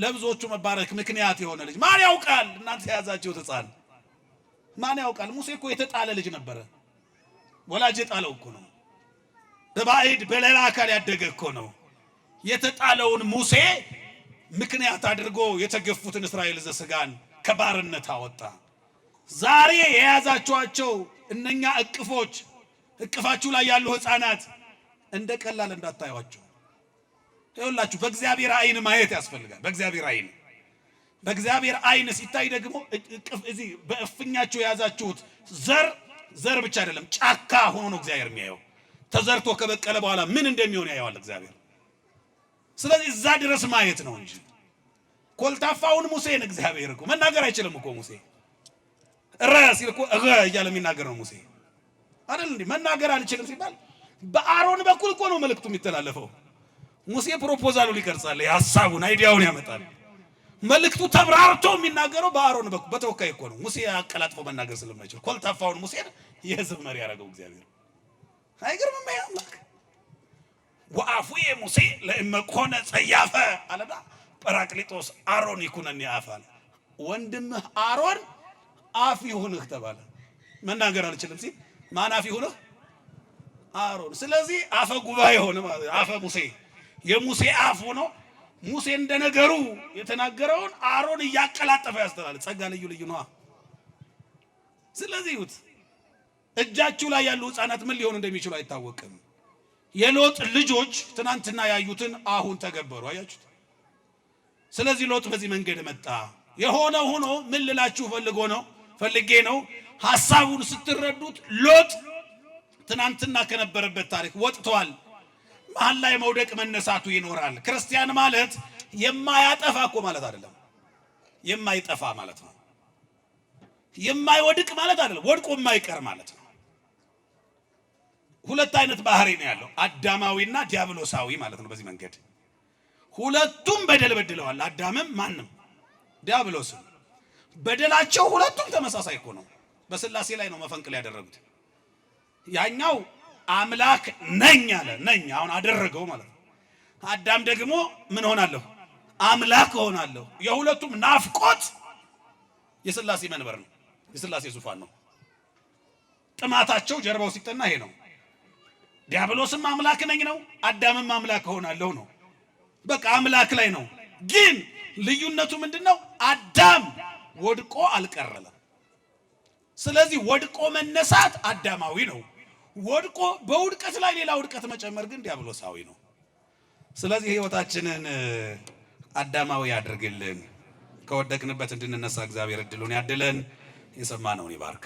ለብዙዎቹ መባረክ ምክንያት የሆነ ልጅ ማን ያውቃል? እናንተ የያዛችሁት ሕፃን ማን ያውቃል? ሙሴ እኮ የተጣለ ልጅ ነበረ። ወላጅ የጣለው እኮ ነው። በባዕድ በሌላ አካል ያደገ እኮ ነው። የተጣለውን ሙሴ ምክንያት አድርጎ የተገፉትን እስራኤል ዘሥጋን ከባርነት አወጣ። ዛሬ የያዛችኋቸው እነኛ እቅፎች እቅፋችሁ ላይ ያሉ ሕፃናት እንደ ቀላል እንዳታዩዋቸው። ይኸውላችሁ በእግዚአብሔር አይን ማየት ያስፈልጋል። በእግዚአብሔር አይን ሲታይ ደግሞ እቅፍ እዚህ በእፍኛችሁ የያዛችሁት ዘር ብቻ አይደለም ጫካ ሆኖ ነው እግዚአብሔር የሚያየው። ተዘርቶ ከበቀለ በኋላ ምን እንደሚሆን ያየዋል እግዚአብሔር። ስለዚህ እዛ ድረስ ማየት ነው እንጂ ኮልታፋውን ሙሴን እግዚአብሔር እኮ መናገር አይችልም እኮ ሙሴ ሲል እኮ እያለ የሚናገር ነው ሙሴ አይደል እንዴ? መናገር አልችልም ሲባል በአሮን በኩል እኮ ነው መልእክቱ የሚተላለፈው። ሙሴ ፕሮፖዛሉ ሊቀርጻል፣ ሐሳቡን አይዲያውን ያመጣል። መልእክቱ ተብራርቶ የሚናገረው በአሮን በኩል በተወካይ እኮ ነው። ሙሴ አቀላጥፎ መናገር ስለማይችል ኮልታፋውን ሙሴን የሕዝብ መሪ ያደረገው እግዚአብሔር። አይገርምም? ያምላክ ወአፉየ ሙሴ ለእመኮነ ጸያፈ አለና ጰራቅሊጦስ አሮን ይኩነኒ አፍ አለ። ወንድምህ አሮን አፍ ይሁንህ ተባለ። መናገር አልችልም ሲል ማን አፍ ይሁንህ? አሮን። ስለዚህ አፈ ጉባኤ ሆነ ማለት አፈ ሙሴ የሙሴ አፍ ሆኖ ሙሴ እንደነገሩ የተናገረውን አሮን እያቀላጠፈ ያስተላልፋል። ጸጋ ልዩ ልዩ ነው። ስለዚህ እጃችሁ ላይ ያሉ ሕፃናት ምን ሊሆኑ እንደሚችሉ አይታወቅም። የሎጥ ልጆች ትናንትና ያዩትን አሁን ተገበሩ። አያችሁት? ስለዚህ ሎጥ በዚህ መንገድ መጣ። የሆነ ሆኖ ምን ልላችሁ ፈልጌ ነው ሐሳቡን ስትረዱት ሎጥ ትናንትና ከነበረበት ታሪክ ወጥቷል። መሀል ላይ መውደቅ መነሳቱ ይኖራል። ክርስቲያን ማለት የማያጠፋ እኮ ማለት አይደለም፣ የማይጠፋ ማለት ነው። የማይወድቅ ማለት አይደለም፣ ወድቆ የማይቀር ማለት ነው። ሁለት አይነት ባህሪ ነው ያለው፣ አዳማዊና ዲያብሎሳዊ ማለት ነው። በዚህ መንገድ ሁለቱም በደል በድለዋል። አዳምም ማንም ዲያብሎስም በደላቸው ሁለቱም ተመሳሳይ እኮ ነው። በስላሴ ላይ ነው መፈንቅል ያደረጉት። ያኛው አምላክ ነኝ አለ፣ ነኝ አሁን አደረገው ማለት ነው። አዳም ደግሞ ምን ሆናለሁ? አምላክ ሆናለሁ። የሁለቱም ናፍቆት የስላሴ መንበር ነው፣ የስላሴ ዙፋን ነው። ጥማታቸው ጀርባው ሲጠና ይሄ ነው። ዲያብሎስም አምላክ ነኝ ነው፣ አዳምም አምላክ ሆናለሁ ነው። በቃ አምላክ ላይ ነው። ግን ልዩነቱ ምንድነው? አዳም ወድቆ አልቀረለም። ስለዚህ ወድቆ መነሳት አዳማዊ ነው። ወድቆ በውድቀት ላይ ሌላ ውድቀት መጨመር ግን ዲያብሎሳዊ ነው። ስለዚህ ሕይወታችንን አዳማዊ ያድርግልን። ከወደቅንበት እንድንነሳ እግዚአብሔር እድሉን ያድለን። የሰማነውን ይባርክ።